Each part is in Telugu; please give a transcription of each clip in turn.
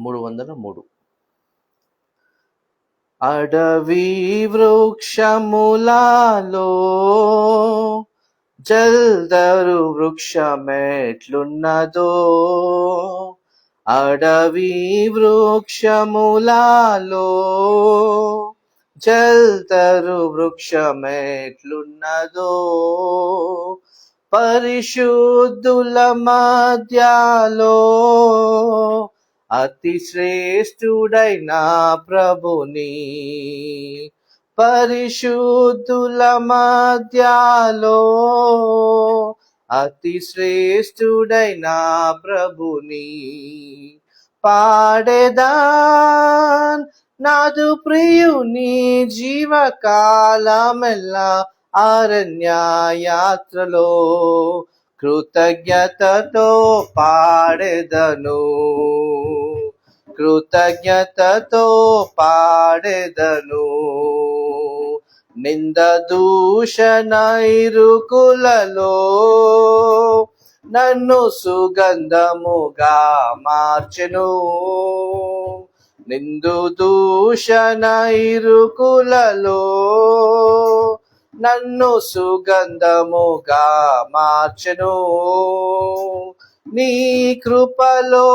303. అడవి వృక్షములలో జల్దరు వృక్షమెట్లున్నదో, అడవి వృక్షములలో జల్దరు వృక్షమెట్లున్నదో, పరిశుద్ధుల మధ్యలో అతి శ్రేష్ఠుడైన ప్రభుని, పరిశుద్ధుల మధ్యలో అతి శ్రేష్ఠుడైన ప్రభుని పాడేదాన్ నాదు ప్రియుని జీవకాలమెల్లా అరణ్య యాత్రలో కృతజ్ఞతతో పాడెదను, కృతజ్ఞతతో పాడెదను. నింద దూషణ ఇరుకులలో నన్ను సుగంధముగా మార్చెను, నిందు దూషణ ఇరుకులలో నన్ను సుగంధముగా మార్చెను. నీ కృపలో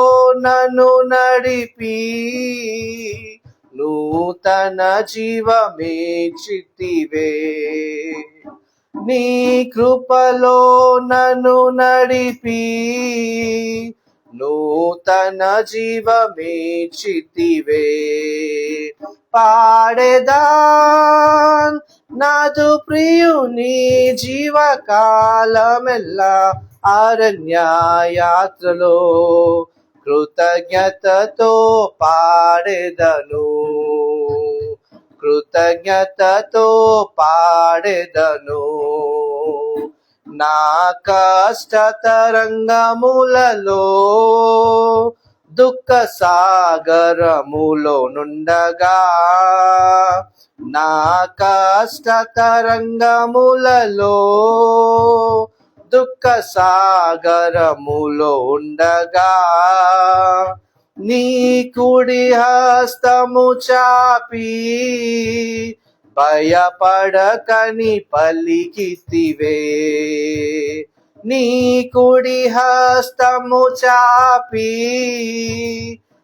నన్ను నడిపి నూతన జీవమిచ్చితివే, నీ కృపలో నన్ను నడిపి నూతన జీవమిచ్చితివే. పాడేదాన్ నాదు ప్రియుని జీవకాలమెల్లా అరణ్య యాత్రలో కృతజ్ఞతతో పాడెదను, కృతజ్ఞతతో పాడెదను. నా కష్ట తరంగములలో దుఃఖ సాగరములో నుండగా, నా కష్ట తరంగములలో దుఃఖ సాగరములో ఉండగా, నీ కుడి హస్తము చాపి భయపడకని పలికితివే, నీ కుడి హస్తము చాపి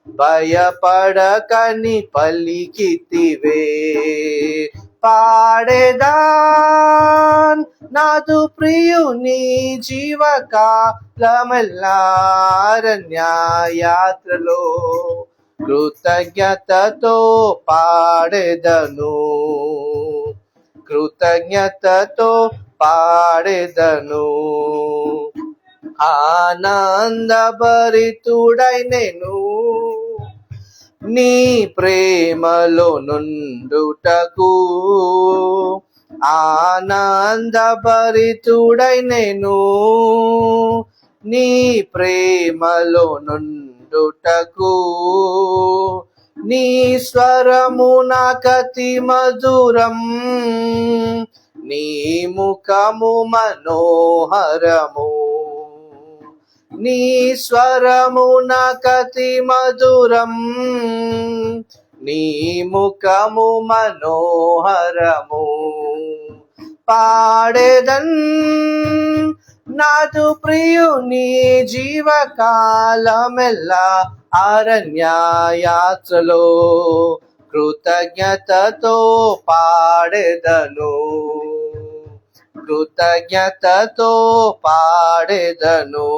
భయపడకని పలికితివే. పాడేదాన్ నాదు ప్రియుని జీవకాలమెల్లా అరణ్య యాత్రలో కృతజ్ఞతతో పాడెదను, కృతజ్ఞతతో పాడెదను. ఆనందభరితుడైనెను నీ ప్రేమలో నుండుటకు, ఆనందభరితుడైనెను నీ ప్రేమలో నుండుటకు. నీ స్వరము నాకతి మధురం, నీ ముఖము మనోహరము, నీ స్వరము నాకతి మధురం, నీ ముఖము మనోహరము. పాడెదన్ నాదు ప్రియుని జీవకాలమెల్లా అరణ్య యాత్రలో కృతజ్ఞతతో పాడెదను, కృతజ్ఞతతో పాడెదను.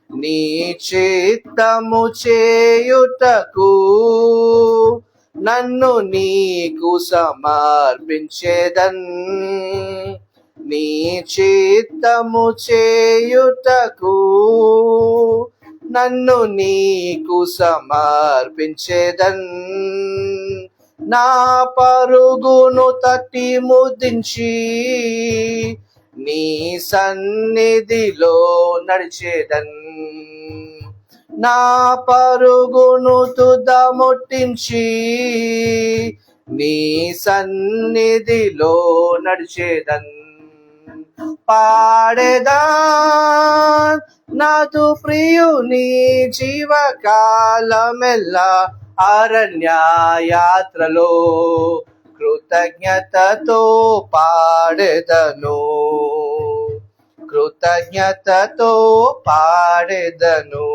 నీ చిత్తము చేయుటకు నన్ను నీకు సమర్పించేదన్, నీ చిత్తము చేయుటకు నన్ను నీకు సమర్పించేదన్. నా పరుగును తట్టి ముదించి నీ సన్నిధిలో నడిచేదన్, నా పరుగును తుదముట్టించి నీ సన్నిధిలో నడిచేదన్. పాడేదాన్ నాదు ప్రియుని జీవకాలమెల్లా అరణ్య యాత్రలో కృతజ్ఞతతో పాడెదను, కృతజ్ఞతతో పాడెదను.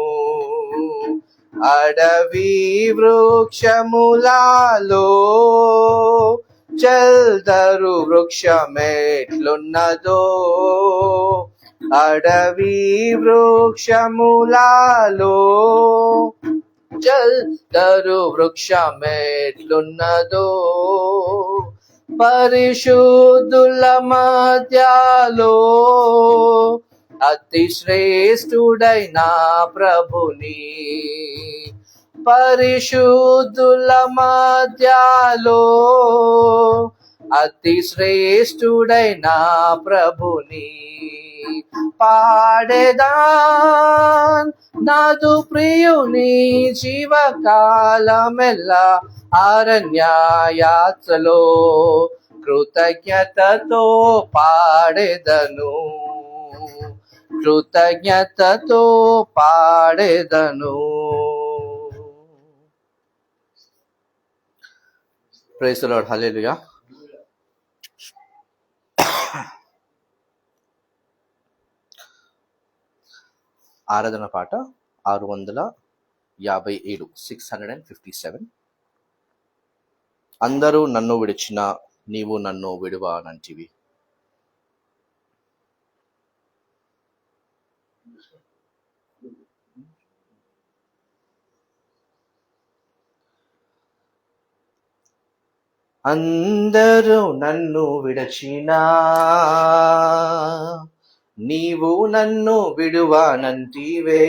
అడవి వృక్షములలో చల్దరు వృక్షమెట్లున్నదో, అడవి వృక్షములలో చల్దరు వృక్షమెట్లున్నదో, పరిశుద్ధుల మధ్యలో అతి శ్రేష్ఠుడైన ప్రభుని, పరిశుద్ధుల మధ్యలో అతి శ్రేష్ఠుడైన ప్రభుని పాడేదాన్. నాదు ప్రియుని జీవకాలమెల్లా అరణ్య యాత్రలో కృతజ్ఞతతో పాడెదను, కృతజ్ఞతతో పాడెదను. Praise the lord. హల్లెలూయా. ఆరాధన పాట 657, 657. అందరూ నన్ను విడిచిన నీవు నన్ను విడువనంటివి. అందరూ నన్ను విడచినా నీవు నన్ను విడువనంటివే,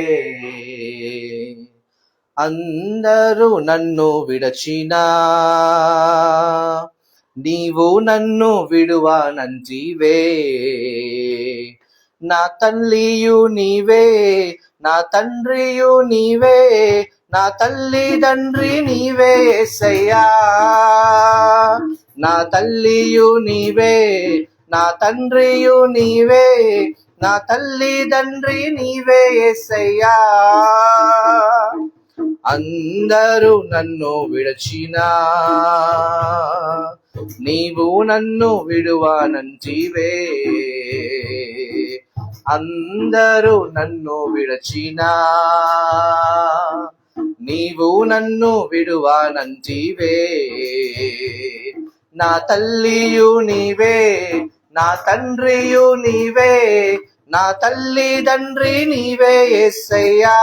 అందరూ నన్ను విడచినా నీవు నన్ను విడువనంటివే. నా తల్లియు నీవే, నా తండ్రియు నీవే, నా తల్లిదండ్రి నీవే యేసయ్యా. నా తల్లియు నీవే, నా తండ్రియు నీవే, నా తల్లిదండ్రి నీవే యేసయ్యా. అందరూ నన్ను విడచినా నీవు నన్ను విడువనంటివే, అందరూ నన్ను విడచినా నీవు నన్ను విడువనంటివే. నా తల్లియు నీవే, నా తండ్రియు నీవే, నా తల్లిదండ్రి నీవే యేసయ్యా.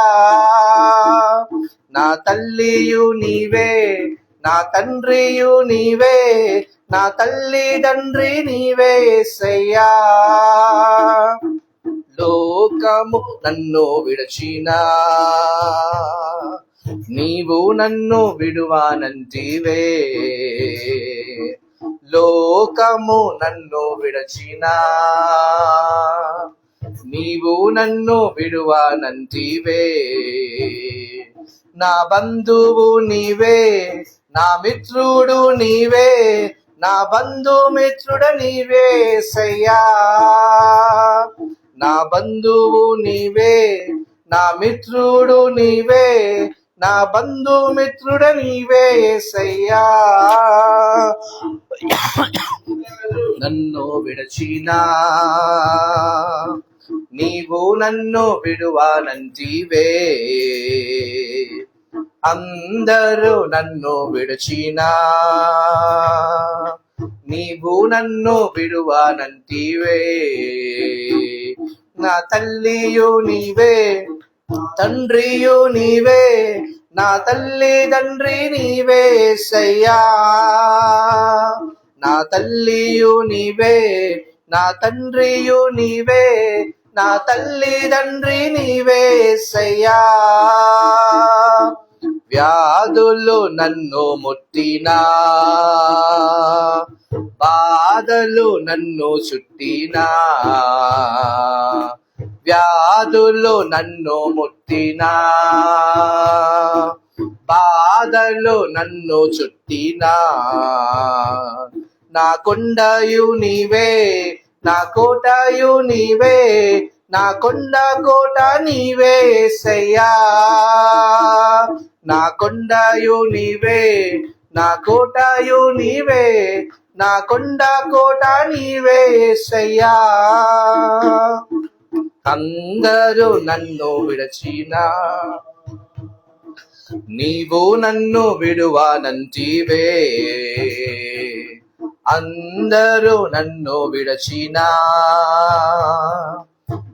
నా తల్లియు నీవే, నా తండ్రియు నీవే, నా తల్లిదండ్రి నీవే యేసయ్యా. లోకము నన్ను విడచినా నీవు నన్ను విడువనంటివే, లోకము నన్ను విడచినా నీవు నన్ను విడువనంటివే. నా బంధువు నీవే, నా మిత్రుడు నీవే, నా బంధుమిత్రుడ నీవే యేసయ్యా. నా బంధువు నీవే, నా మిత్రుడు నీవే, నా బంధుమిత్రుడ నీవే యేసయ్యా. నన్ను విడచినా నీవు నన్ను విడువనంటివే, అందరూ నన్ను విడచినా నీవు నన్ను విడువనంటివే. నా తల్లియు నీవే, తండ్రియు నీవే, నా తల్లిదండ్రి నీవే యేసయ్యా. నా తల్లియు నీవే, నా తండ్రియు నీవే, నా తల్లిదండ్రి నీవే యేసయ్యా. వ్యాధులు నన్ను ముట్టినా, బాధలు నన్ను చుట్టినా, వ్యాధులు నన్ను ముట్టినా, బాధలు నన్ను చుట్టినా, నా కొండయు నీవే, నా కోటయు నీవే, నా కొండ కోట నీవే యేసయ్యా, నా కొండయు నీవే, నా కోటయు నీవే, నా కొండ కోట నీవే యేసయ్యా. అందరూ నన్ను విడచినా నీవు నన్ను విడువానంటివే, అందరూ నన్ను విడచినా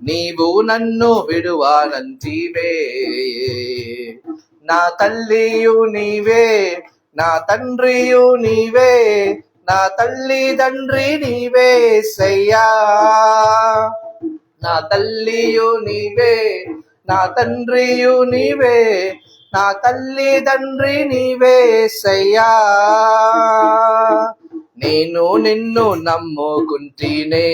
నీవు నన్ను విడువానంటివే. నా తల్లియు నీవే, నా తండ్రియు నీవే, నా తల్లిదండ్రి నీవే యేసయ్యా, నా తల్లియు నీవే, నా తండ్రియు నీవే, నా తల్లిదండ్రి నీవే యేసయ్యా. నేను నిన్ను నమ్ముకుంటినే,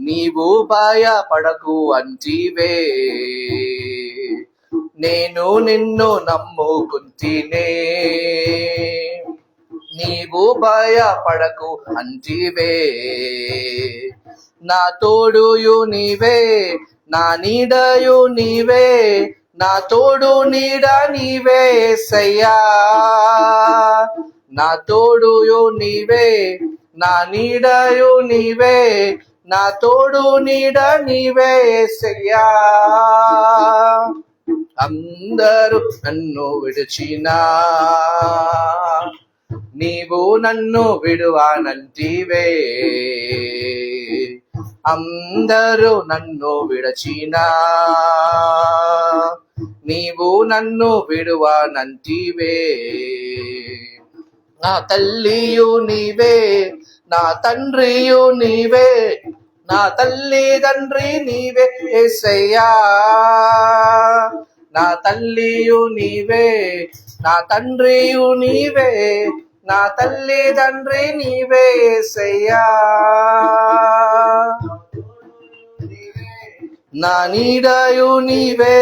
నీవు భయపడకు అంటివే, నేను నిన్ను నమ్ముకుంటినే, నీవు భయపడకు అంటివే. నా తోడుయు నీవే, నా నీడయు నీవే, నా తోడు నీడ నీవే యేసయ్యా, నా తోడుయు నీవే, నా నీడయు నీవే, నా తోడు నీడ నీవే యేసయ్యా. అందరూ నన్ను విడిచినా నీవు నన్ను విడువానంటివే, అందరూ నన్ను విడచినా నీవు నన్ను విడువానంటివే. నా తల్లియు నీవే, నా తండ్రియు నీవే, నా తల్లిదండ్రి నీవే యేసయ్యా, నా తల్లియు నీవే, నా తండ్రియు నీవే, నా తల్లిదండ్రి నీవే యేసయ్యా. నా నీడయు నీవే,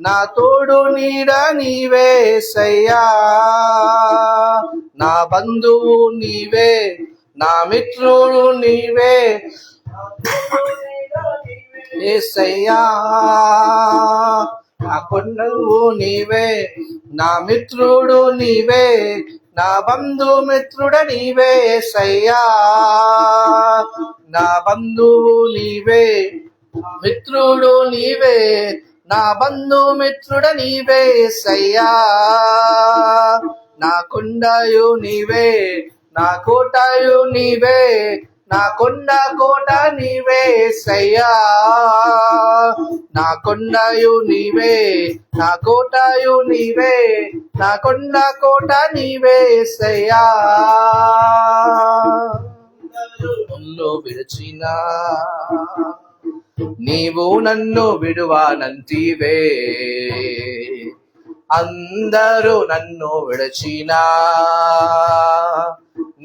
నా తోడు నీడ నీవే యేసయ్యా, నా బంధువు నీవే, నా మిత్రుడు నీవే యేసయ్యా, నా కొండవు నీవే, నా మిత్రుడు నీవే, నా బంధుమిత్రుడ నీవే యేసయ్యా, నా బంధువు నీవే, మిత్రుడు నీవే, నా బంధుమిత్రుడ నీవే యేసయ్యా, నా కొండయు నీవే, నా కోటయు నీవే, నా కొండ కోట నీవే యేసయ్యా, నా కొండయు నీవే, నా కోటయు నీవే, నా కొండ కోట నీవే యేసయ్యా. నన్ను విడిచినా నీవు నన్ను విడువానంటివే, అందరూ నన్ను విడచినా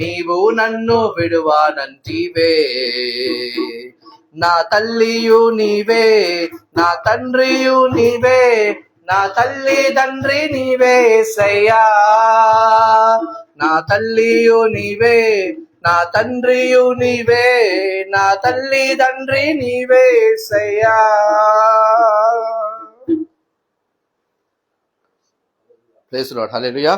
నీవు నన్ను విడువానంటివే. నా తల్లియు నీవే, నా తండ్రియు నీవే, నా తల్లిదండ్రి నీవే యేసయ్యా, నా తల్లియు నీవే, నా తండ్రియు నీవే, నా తల్లిదండ్రి నీవే యేసయ్యా. ప్రైజ్ లార్డ్, హల్లెలూయా.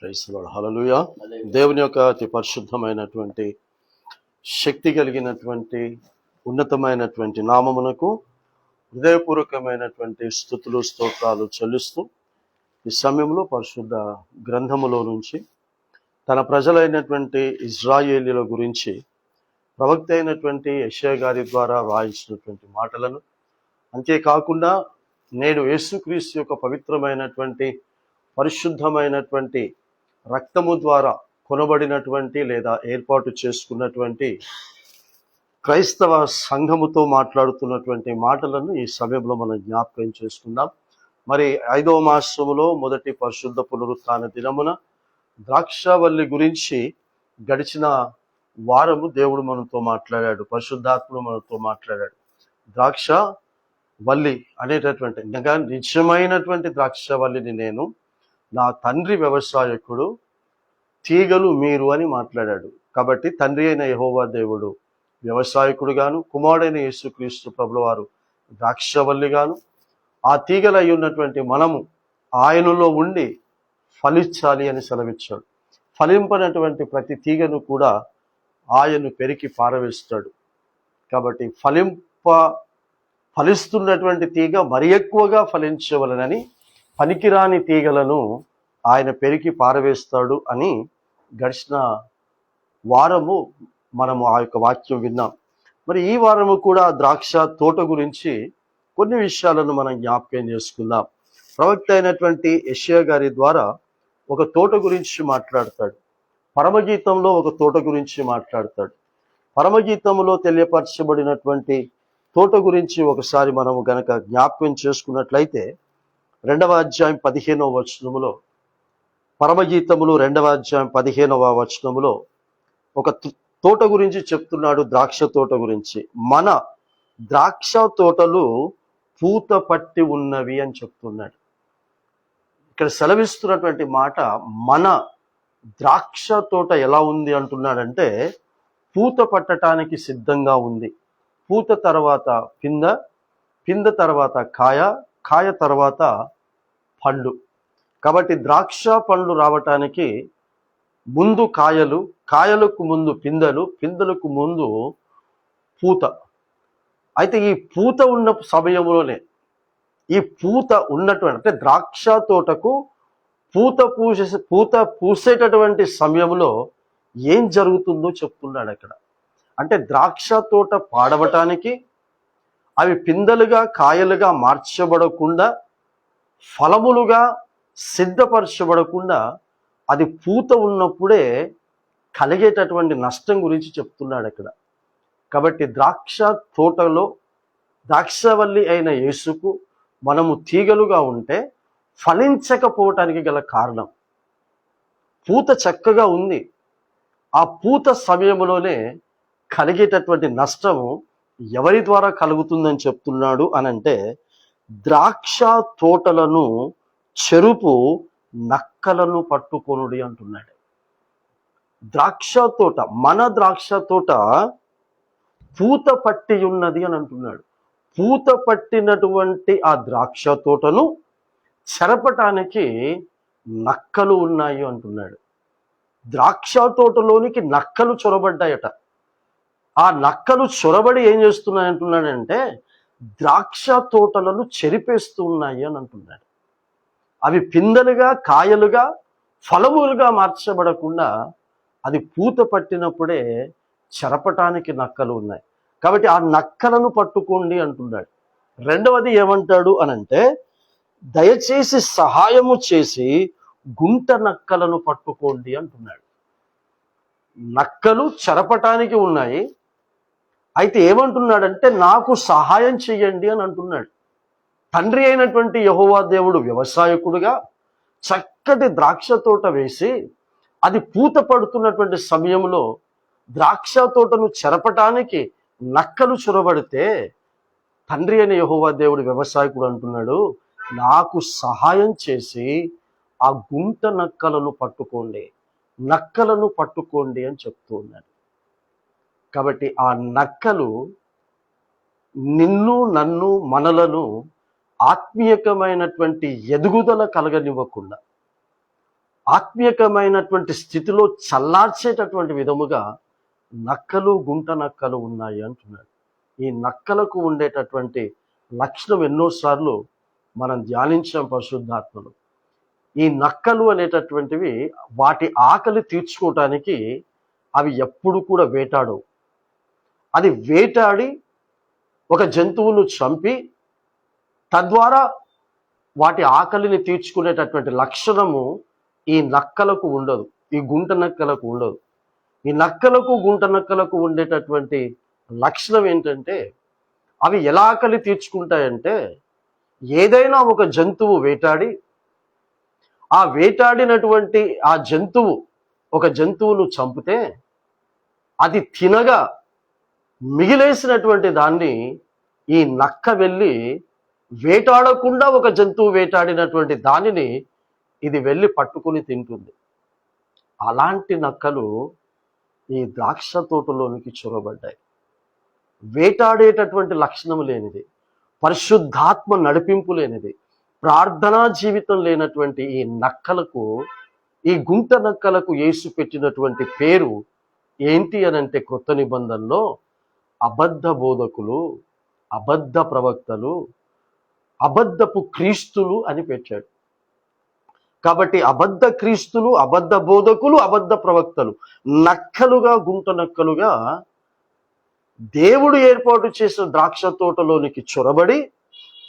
ప్రైజ్ లార్డ్, హల్లెలూయా. దేవుని యొక్క అతి పరిశుద్ధమైనటువంటి శక్తి కలిగినటువంటి ఉన్నతమైనటువంటి నామమునకు హృదయపూర్వకమైనటువంటి స్తుతులు స్తోత్రాలు చెల్లిస్తూ ఈ సమయంలో పరిశుద్ధ గ్రంథములో నుంచి తన ప్రజలైనటువంటి ఇజ్రాయేలీల గురించి ప్రవక్త అయినటువంటి యెషయా గారి ద్వారా రాయించినటువంటి మాటలను అంతేకాకుండా నేడు యేసుక్రీస్తు యొక్క పవిత్రమైనటువంటి పరిశుద్ధమైనటువంటి రక్తము ద్వారా కొనబడినటువంటి లేదా ఏర్పాటు చేసుకున్నటువంటి క్రైస్తవ సంఘముతో మాట్లాడుతున్నటువంటి మాటలను ఈ సమయంలో మనం జ్ఞాపకం చేసుకుందాం. మరి 5వ మాసములో మొదటి పరిశుద్ధ పునరుత్థాన దినమున ద్రాక్షావల్లి గురించి గడిచిన వారము దేవుడు మనతో మాట్లాడాడు, పరిశుద్ధాత్ముడు మనతో మాట్లాడాడు. ద్రాక్ష వల్లి అనేటటువంటి నిజమైనటువంటి ద్రాక్షవల్లిని నేను, నా తండ్రి వ్యవసాయకుడు, తీగలు మీరు అని మాట్లాడాడు. కాబట్టి తండ్రి అయిన యెహోవా దేవుడు వ్యవసాయకుడుగాను, కుమారుడైన యేసుక్రీస్తు ప్రభుల వారు ద్రాక్షవల్లిగాను, ఆ తీగలై ఉన్నటువంటి మనము ఆయనలో ఉండి ఫలించాలి అని సెలవిచ్చాడు. ఫలింపనటువంటి ప్రతి తీగను కూడా ఆయన పెరికి పారవేస్తాడు. కాబట్టి ఫలిస్తున్నటువంటి తీగ మరి ఎక్కువగా ఫలించవలనని పనికిరాని తీగలను ఆయన పెరికి పారవేస్తాడు అని గడిచిన వారము మనము ఆ యొక్క వాక్యం విన్నాం. మరి ఈ వారము కూడా ద్రాక్ష తోట గురించి కొన్ని విషయాలను మనం జ్ఞాపకం చేసుకుందాం. ప్రవక్త అయినటువంటి యెషయా గారి ద్వారా ఒక తోట గురించి మాట్లాడతాడు. పరమగీతంలో ఒక తోట గురించి మాట్లాడతాడు. పరమగీతంలో తెలియపరచబడినటువంటి తోట గురించి ఒకసారి మనము గనక జ్ఞాపకం చేసుకున్నట్లయితే 2వ అధ్యాయం 15వ వచనములో, పరమగీతములు 2వ అధ్యాయం 15వ వచనములో ఒక తోట గురించి చెప్తున్నాడు, ద్రాక్ష తోట గురించి. మన ద్రాక్ష తోటలు పూత పట్టి ఉన్నవి అని చెప్తున్నాడు. ఇక్కడ సెలవిస్తున్నటువంటి మాట, మన ద్రాక్ష తోట ఎలా ఉంది అంటున్నాడంటే పూత పట్టడానికి సిద్ధంగా ఉంది. పూత తర్వాత పింద తర్వాత కాయ తర్వాత పండు. కాబట్టి ద్రాక్ష పండ్లు రావటానికి ముందు కాయలకు ముందు పిందెలకు ముందు పూత. అయితే ఈ పూత ఉన్న సమయంలోనే, ఈ పూత ఉన్నటువంటి అంటే ద్రాక్ష తోటకు పూత పూసేటటువంటి సమయంలో ఏం జరుగుతుందో చెప్తున్నాడు అక్కడ. అంటే ద్రాక్ష తోట పాడవటానికి, అవి పిందెలుగా కాయలుగా మార్చబడకుండా, ఫలములుగా సిద్ధపరచబడకుండా, అది పూత ఉన్నప్పుడే కలిగేటటువంటి నష్టం గురించి చెప్తున్నాడు అక్కడ. కాబట్టి ద్రాక్ష తోటలో ద్రాక్షవల్లి అయిన యేసుకు మనము తీగలుగా ఉంటే ఫలించకపోవటానికి గల కారణం, పూత చక్కగా ఉంది, ఆ పూత సమయంలోనే కలిగేటటువంటి నష్టము ఎవరి ద్వారా కలుగుతుందని చెప్తున్నాడు అనంటే, ద్రాక్ష తోటలను చెరుపు నక్కలను పట్టుకొనుడి అంటున్నాడు. ద్రాక్ష తోట, మన ద్రాక్ష తోట పూత పట్టి ఉన్నది అని అంటున్నాడు. పూత పట్టినటువంటి ఆ ద్రాక్ష తోటను చెరపటానికి నక్కలు ఉన్నాయి అంటున్నాడు. ద్రాక్ష తోటలోనికి నక్కలు చొరబడ్డాయట. ఆ నక్కలు చొరబడి ఏం చేస్తున్నాయి అంటున్నాడంటే ద్రాక్ష తోటలను చెరిపేస్తూ ఉన్నాయి అని అంటున్నాడు. అవి పిందెలుగా కాయలుగా ఫలములుగా మార్చబడకుండా అది పూత పట్టినప్పుడే చెరపటానికి నక్కలు ఉన్నాయి. కాబట్టి ఆ నక్కలను పట్టుకోండి అంటున్నాడు. రెండవది ఏమంటాడు అనంటే, దయచేసి సహాయము చేసి గుంట నక్కలను పట్టుకోండి అంటున్నాడు. నక్కలు చెరపటానికి ఉన్నాయి, అయితే ఏమంటున్నాడంటే నాకు సహాయం చెయ్యండి అని అంటున్నాడు. తండ్రి అయినటువంటి యెహోవా దేవుడు వ్యవసాయకుడుగా చక్కటి ద్రాక్ష తోట వేసి అది పూత పడుతున్నటువంటి సమయంలో ద్రాక్ష తోటను చెరపటానికి నక్కలు చొరబడితే, తండ్రి అయిన యెహోవా దేవుడు వ్యవసాయకుడు అంటున్నాడు నాకు సహాయం చేసి ఆ గుంట నక్కలను పట్టుకోండి అని చెప్తూ ఉన్నాడు. కాబట్టి ఆ నక్కలు నిన్ను నన్ను మనలను ఆత్మీయకమైనటువంటి ఎదుగుదల కలగనివ్వకుండా, ఆత్మీయకమైనటువంటి స్థితిలో చల్లార్చేటటువంటి విధముగా నక్కలు గుంట నక్కలు ఉన్నాయి అంటున్నాడు. ఈ నక్కలకు ఉండేటటువంటి లక్షణం ఎన్నోసార్లు మనం ధ్యానించాం పరిశుద్ధాత్మలో. ఈ నక్కలు అనేటటువంటివి వాటి ఆకలి తీర్చుకోవటానికి అవి ఎప్పుడు కూడా వేటాడవు. అది వేటాడి ఒక జంతువును చంపి తద్వారా వాటి ఆకలిని తీర్చుకునేటటువంటి లక్షణము ఈ నక్కలకు ఉండదు, ఈ గుంట నక్కలకు ఉండదు. ఈ నక్కలకు గుంట నక్కలకు ఉండేటటువంటి లక్షణం ఏంటంటే, అవి ఎలా ఆకలి తీర్చుకుంటాయంటే, ఏదైనా ఒక జంతువు వేటాడి, ఆ వేటాడినటువంటి ఆ జంతువు ఒక జంతువును చంపితే అది తినగా మిగిలేసినటువంటి దాన్ని ఈ నక్క వెళ్ళి వేటాడకుండా ఒక జంతువు వేటాడినటువంటి దానిని ఇది వెళ్ళి పట్టుకుని తింటుంది. అలాంటి నక్కలు ఈ ద్రాక్ష తోటలోనికి చొరబడ్డాయి. వేటాడేటటువంటి లక్షణం లేనిది, పరిశుద్ధాత్మ నడిపింపు లేనిది, ప్రార్థనా జీవితం లేనటువంటి ఈ నక్కలకు, ఈ గుంట నక్కలకు యేసు పెట్టినటువంటి పేరు ఏంటి అనంటే, క్రొత్త నిబంధనలో అబద్ధ బోధకులు, అబద్ధ ప్రవక్తలు, అబద్ధపు క్రీస్తులు అని పెట్టాడు. కాబట్టి అబద్ధ క్రీస్తులు, అబద్ధ బోధకులు, అబద్ధ ప్రవక్తలు నక్కలుగా, గుంట నక్కలుగా దేవుడు ఏర్పాటు చేసిన ద్రాక్ష తోటలోనికి చొరబడి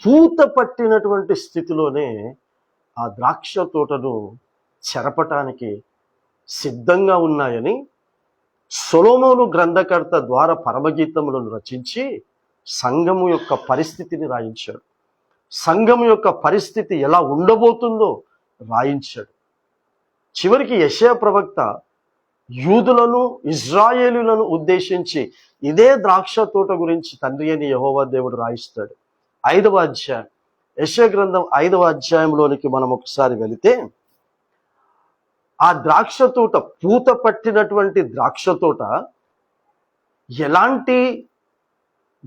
పూత పట్టినటువంటి స్థితిలోనే ఆ ద్రాక్ష తోటను చెరపటానికి సిద్ధంగా ఉన్నాయని సొలొమోను గ్రంథకర్త ద్వారా పరమగీతములను రచించి సంఘము యొక్క పరిస్థితిని రాయించాడు. సంఘం యొక్క పరిస్థితి ఎలా ఉండబోతుందో రాయించాడు. చివరికి యెషయా ప్రవక్త యూదులను, ఇజ్రాయేలులను ఉద్దేశించి ఇదే ద్రాక్ష తోట గురించి తండ్రి అని యెహోవా దేవుడు రాయిస్తాడు. 5వ అధ్యాయం, యెషయా గ్రంథం 5వ అధ్యాయంలోనికి మనం ఒకసారి వెళితే, ఆ ద్రాక్ష తోట, పూత పట్టినటువంటి ద్రాక్ష తోట ఎలాంటి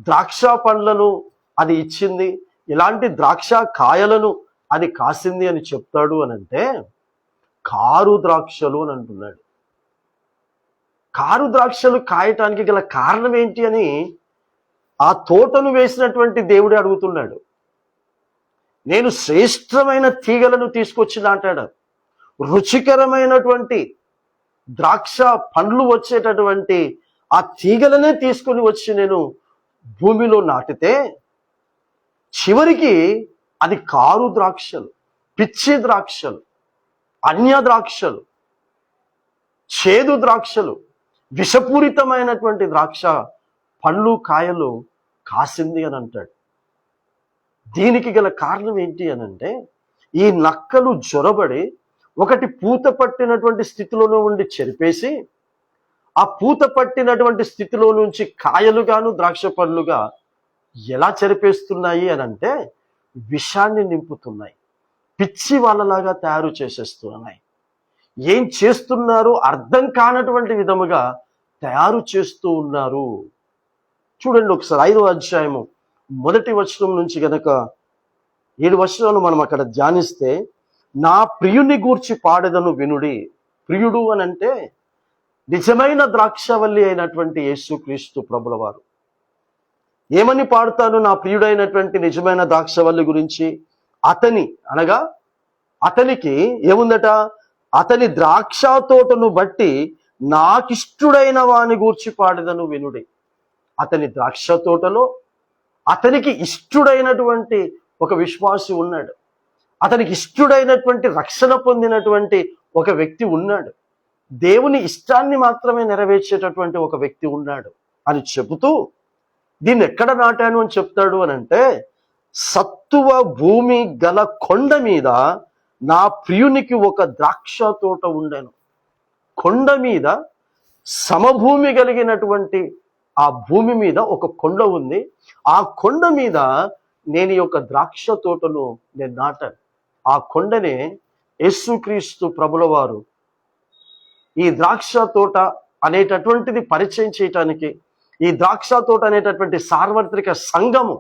ద్రాక్ష పండ్లను అది ఇచ్చింది, ఎలాంటి ద్రాక్ష కాయలను అది కాసింది అని చెప్తాడు అనంటే, కారు ద్రాక్షలు అని అంటున్నాడు. కారు ద్రాక్షలు కాయటానికి గల కారణం ఏంటి అని ఆ తోటను వేసినటువంటి దేవుడే అడుగుతున్నాడు. నేను శ్రేష్టమైన తీగలను తీసుకొచ్చి నాటాడు, రుచికరమైనటువంటి ద్రాక్ష పండ్లు వచ్చేటటువంటి ఆ తీగలనే తీసుకొని వచ్చి నేను భూమిలో నాటితే చివరికి అది కారు ద్రాక్షలు, పిచ్చి ద్రాక్షలు, అన్య ద్రాక్షలు, చేదు ద్రాక్షలు, విషపూరితమైనటువంటి ద్రాక్ష పండ్లు కాయలు కాసింది అని అంటాడు. దీనికి గల కారణం ఏంటి అనంటే, ఈ నక్కలు జొరబడి ఒకటి పూత పట్టినటువంటి స్థితిలోనే ఉండి చెరిపేసి, ఆ పూత పట్టినటువంటి స్థితిలో నుంచి కాయలుగాను ద్రాక్ష పండ్లుగా ఎలా చెరిపేస్తున్నాయి అనంటే, విషాన్ని నింపుతున్నాయి, పిచ్చి వాళ్ళలాగా తయారు చేసేస్తున్నాయి. ఏం చేస్తున్నారో అర్థం కానటువంటి విధముగా తయారు చేస్తూ ఉన్నారు. చూడండి ఒకసారి 5వ అధ్యాయము 1వ వచనం నుంచి గనక 7 వచనాలు మనం అక్కడ ధ్యానిస్తే, నా ప్రియుని గూర్చి పాడెదను వినుడి. ప్రియుడు అని అంటే నిజమైన ద్రాక్షవల్లి అయినటువంటి యేసుక్రీస్తు ప్రభుల వారు. ఏమని పాడుతాను నా ప్రియుడైనటువంటి నిజమైన ద్రాక్షవల్లి గురించి? అతని అనగా అతనికి ఏముందట? అతని ద్రాక్ష తోటను బట్టి నాకిష్టుడైన వాని గూర్చి పాడెదను వినుడి. అతని ద్రాక్ష తోటలో అతనికి ఇష్టుడైనటువంటి ఒక విశ్వాసి ఉన్నాడు, అతనికి ఇష్టుడైనటువంటి రక్షణ పొందినటువంటి ఒక వ్యక్తి ఉన్నాడు, దేవుని ఇష్టాన్ని మాత్రమే నెరవేర్చేటటువంటి ఒక వ్యక్తి ఉన్నాడు అని చెబుతూ, దీన్ని ఎక్కడ నాటాను అని చెప్తాడు అని అంటే, సత్తువ భూమి గల కొండ మీద నా ప్రియునికి ఒక ద్రాక్ష తోట ఉండెను. కొండ మీద, సమభూమి కలిగినటువంటి ఆ భూమి మీద ఒక కొండ ఉంది. ఆ కొండ మీద నేను ఈ యొక్క ద్రాక్ష తోటను నేను నాటాను. ఆ కొండనే యేసుక్రీస్తు ప్రభుల వారు ఈ ద్రాక్ష తోట అనేటటువంటిది పరిచయం చేయటానికి, ఈ ద్రాక్ష తోట అనేటటువంటి సార్వత్రిక సంఘము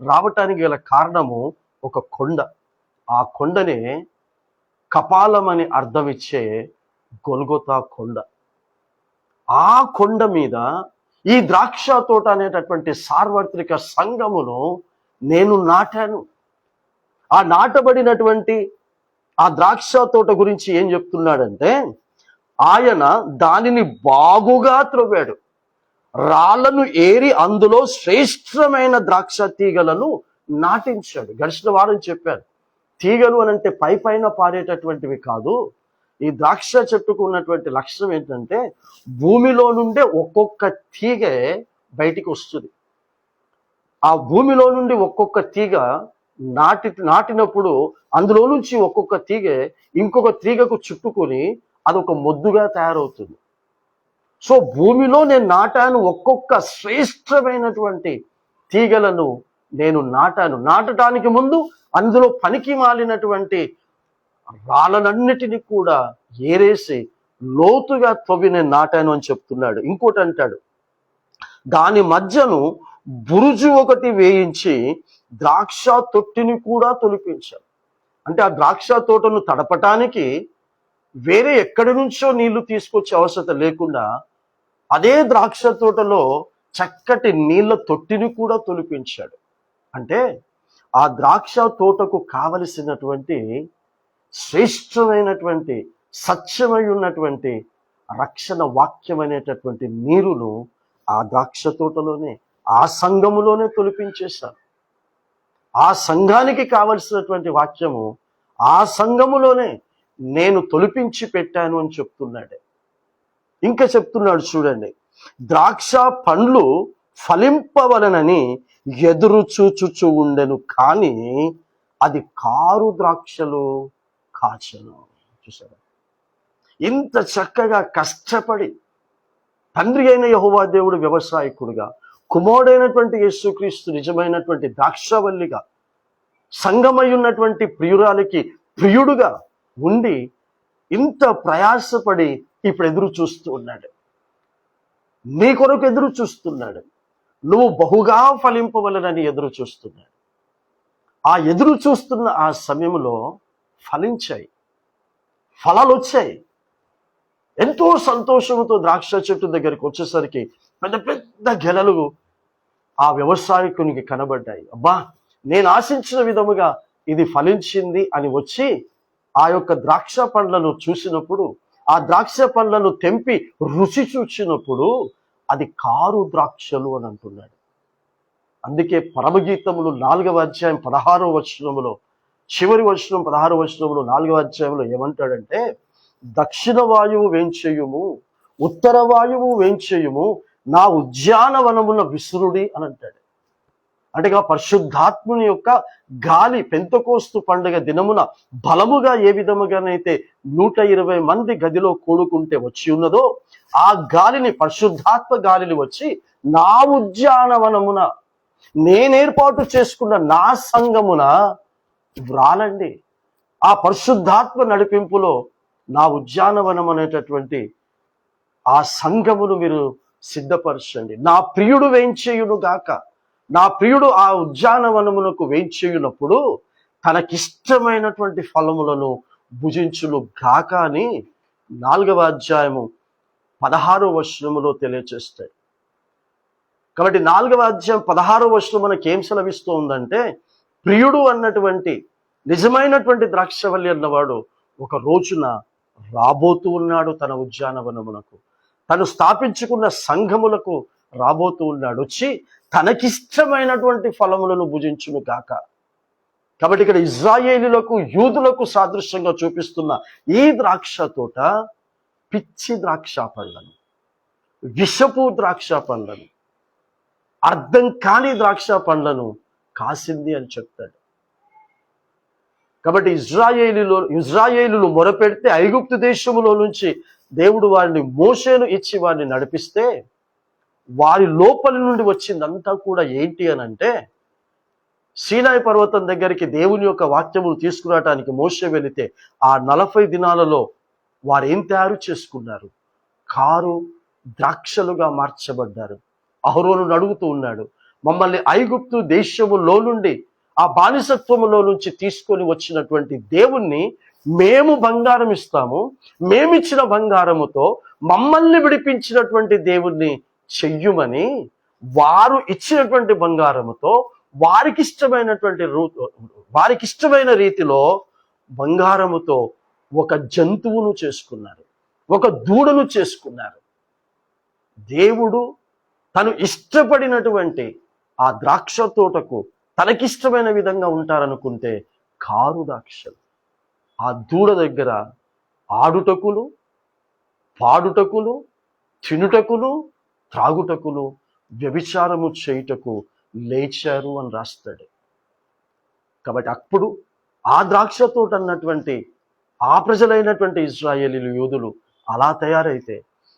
రావటానికి గల కారణము ఒక కొండ. ఆ కొండనే కపాలం అని అర్థం ఇచ్చే గొల్గొతా కొండ. ఆ కొండ మీద ఈ ద్రాక్ష తోట అనేటటువంటి సార్వత్రిక సంఘమును నేను నాటాను. ఆ నాటబడినటువంటి ఆ ద్రాక్ష తోట గురించి ఏం చెప్తున్నాడంటే, ఆయన దానిని బాగుగా త్రవ్వాడు, రాళ్లను ఏరి అందులో శ్రేష్టమైన ద్రాక్ష తీగలను నాటించాడు. గడిచిన వారం చెప్పాను, తీగలు అని అంటే పై పైన పారేటటువంటివి కాదు. ఈ ద్రాక్ష చెట్టుకు ఉన్నటువంటి లక్షణం ఏంటంటే భూమిలో నుండే ఒక్కొక్క తీగ బయటికి వస్తుంది. ఆ భూమిలో నుండి ఒక్కొక్క తీగ నాటినప్పుడు అందులో నుంచి ఒక్కొక్క తీగ ఇంకొక తీగకు చుట్టుకొని అదొక మొద్దుగా తయారవుతుంది. సో భూమిలో నేను నాటాను, ఒక్కొక్క శ్రేష్టమైనటువంటి తీగలను నేను నాటాను. నాటడానికి ముందు అందులో పనికి మాలినటువంటి రాళ్ళనన్నిటినీ కూడా ఏరేసి లోతుగా తవ్వి నేను నాటాను అని చెప్తున్నాడు. ఇంకోటి అంటాడు, దాని మధ్యను బురుజు ఒకటి వేయించి ద్రాక్ష తొట్టిని కూడా తొలిపించాను. అంటే ఆ ద్రాక్ష తోటను తడపటానికి వేరే ఎక్కడి నుంచో నీళ్లు తీసుకొచ్చే అవసరం లేకుండా అదే ద్రాక్ష తోటలో చక్కటి నీళ్ల తొట్టిని కూడా తొలిపించాడు. అంటే ఆ ద్రాక్ష తోటకు కావలసినటువంటి శ్రేష్టమైనటువంటి సత్యమై ఉన్నటువంటి రక్షణ వాక్యం అనేటటువంటి నీరును ఆ ద్రాక్ష తోటలోనే, ఆ సంఘములోనే తొలిపించేశాను. ఆ సంఘానికి కావలసినటువంటి వాక్యము ఆ సంఘములోనే నేను తొలిపించి పెట్టాను అని చెప్తున్నాడు. ఇంకా చెప్తున్నాడు చూడండి, ద్రాక్ష పండ్లు ఫలింపవలనని ఎదురు చూచుచు ఉండెను, కానీ అది కారు ద్రాక్షలు కాచెను. చూసారా, ఇంత చక్కగా కష్టపడి తండ్రి అయిన యెహోవా దేవుడు వ్యవసాయకుడుగా, కుమారుడైనటువంటి యేసుక్రీస్తు నిజమైనటువంటి ద్రాక్షవల్లిగా, సంగమై ఉన్నటువంటి ప్రియురాలికి ప్రియుడుగా ఉండి ఇంత ప్రయాసపడి ఇప్పుడు ఎదురు చూస్తూ ఉన్నాడు. నీ కొరకు ఎదురు చూస్తున్నాడు. నువ్వు బహుగా ఫలింపవలనని ఎదురు చూస్తున్నాడు. ఆ ఎదురు చూస్తున్న ఆ సమయంలో ఫలించాయి, ఫలాలు వచ్చాయి. ఎంతో సంతోషంతో ద్రాక్ష చెట్టు దగ్గరికి వచ్చేసరికి పెద్ద పెద్ద గెలలు ఆ వ్యవసాయకునికి కనబడ్డాయి. అబ్బా, నేను ఆశించిన విధముగా ఇది ఫలించింది అని వచ్చి ఆ యొక్క ద్రాక్ష పండ్లను చూసినప్పుడు, ఆ ద్రాక్ష పండ్లను తెంపి రుచి చూచినప్పుడు అది కారు ద్రాక్షలు అని అంటున్నాడు. అందుకే పరమగీతములు 4వ అధ్యాయం 16వ వచనములో, చివరి వచనం 16వ వచనంలో 4వ అధ్యాయంలో ఏమంటాడంటే, దక్షిణ వాయువు వేంచేయుము, ఉత్తర వాయువు వేంచేయుము, నా ఉద్యానవనమున విసురుడి అని అంటాడు. అంటే పరిశుద్ధాత్ముని యొక్క గాలి పెంతెకోస్తు పండుగ దినమున బలముగా ఏ విధముగానైతే 120 మంది గదిలో కూడుకుంటే వచ్చి ఉన్నదో, ఆ గాలిని, పరిశుద్ధాత్మ గాలిని వచ్చి నా ఉద్యానవనమున, నేనేర్పాటు చేసుకున్న నా సంఘమున వ్రాలండి. ఆ పరిశుద్ధాత్మ నడిపింపులో నా ఉద్యానవనం అనేటటువంటి ఆ సంఘమును మీరు సిద్ధపరచండి. నా ప్రియుడు వేంచేయును గాక, నా ప్రియుడు ఆ ఉద్యానవనమునకు వేంచేయునప్పుడు తనకిష్టమైనటువంటి ఫలములను భుజించును గాక అని 4వ అధ్యాయము 16వ వచనములో తెలియచేస్తాడు. కాబట్టి 4వ అధ్యాయం 16వ వచనం మనకి ఏం సెలవిస్తూ ఉందంటే, ప్రియుడు అన్నటువంటి నిజమైనటువంటి ద్రాక్షవల్లి అన్నవాడు ఒక రోజున రాబోతూ ఉన్నాడు. తన ఉద్యానవనమునకు, తను స్థాపించుకున్న సంఘములకు రాబోతూ ఉన్నాడు. వచ్చి తనకిష్టమైనటువంటి ఫలములను భుజించును గాక. కాబట్టి ఇక్కడ ఇజ్రాయేలీలకు, యూదులకు సాదృశ్యంగా చూపిస్తున్న ఈ ద్రాక్ష తోట పిచ్చి ద్రాక్ష పండ్లను, విషపు ద్రాక్ష పండ్లను, అర్థం కాని ద్రాక్ష పండ్లను కాసింది అని చెప్తాడు. కాబట్టి ఇజ్రాయేలులు మొరపెడితే ఐగుప్తు దేశములో నుంచి దేవుడు వారిని మోషేను ఇచ్చి వారిని నడిపిస్తే, వారి లోపలి నుండి వచ్చిందంతా కూడా ఏంటి అని అంటే, సీనాయి పర్వతం దగ్గరికి దేవుని యొక్క వాక్యములు తీసుకురావటానికి మోషే వెళితే ఆ 40 దినాలలో వారు ఏం తయారు చేసుకున్నారు? కారు ద్రాక్షలుగా మార్చబడ్డారు. అహరోను అడుగుతూ ఉన్నాడు, మమ్మల్ని ఐగుప్తు దేశములో నుండి, ఆ బానిసత్వములో నుంచి తీసుకొని వచ్చినటువంటి దేవుణ్ణి మేము బంగారం ఇస్తాము, మేమిచ్చిన బంగారముతో మమ్మల్ని విడిపించినటువంటి దేవుణ్ణి చెయ్యుమని వారు ఇచ్చినటువంటి బంగారముతో వారికిష్టమైన రీతిలో బంగారముతో ఒక జంతువును చేసుకున్నారు, ఒక దూడను చేసుకున్నారు. దేవుడు తను ఇష్టపడినటువంటి ఆ ద్రాక్ష తోటకు తనకిష్టమైన విధంగా ఉంటారనుకుంటే కారు ద్రాక్షలు. ఆ దూడ దగ్గర ఆడుటకులు, పాడుటకులు, తినుటకులు, త్రాగుటకులు, వ్యభిచారము చేయుటకు లేచారు అని రాస్తాడు. కాబట్టి అప్పుడు ఆ ద్రాక్ష తోట అన్నటువంటి ఆ ప్రజలైనటువంటి ఇశ్రాయేలీలు, యూదులు అలా తయారైతే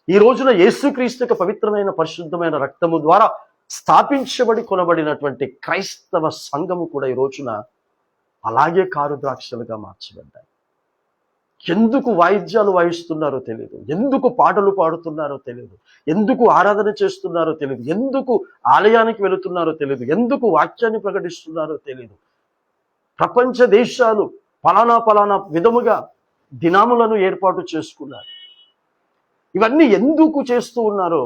ఈ రోజున యేసుక్రీస్తు పవిత్రమైన పరిశుద్ధమైన రక్తము ద్వారా స్థాపించబడి కొనబడినటువంటి క్రైస్తవ సంఘము కూడా ఈ రోజున అలాగే కారు ద్రాక్షలుగా మార్చబడ్డాయి. ఎందుకు వాయిద్యాలు వాయిస్తున్నారో తెలియదు, ఎందుకు పాటలు పాడుతున్నారో తెలియదు, ఎందుకు ఆరాధన చేస్తున్నారో తెలియదు, ఎందుకు ఆలయానికి వెళుతున్నారో తెలియదు, ఎందుకు వాక్యాన్ని ప్రకటిస్తున్నారో తెలియదు. ప్రపంచ దేశాలు పలానా విధముగా దినాములను ఏర్పాటు చేసుకున్నారు. ఇవన్నీ ఎందుకు చేస్తూ ఉన్నారో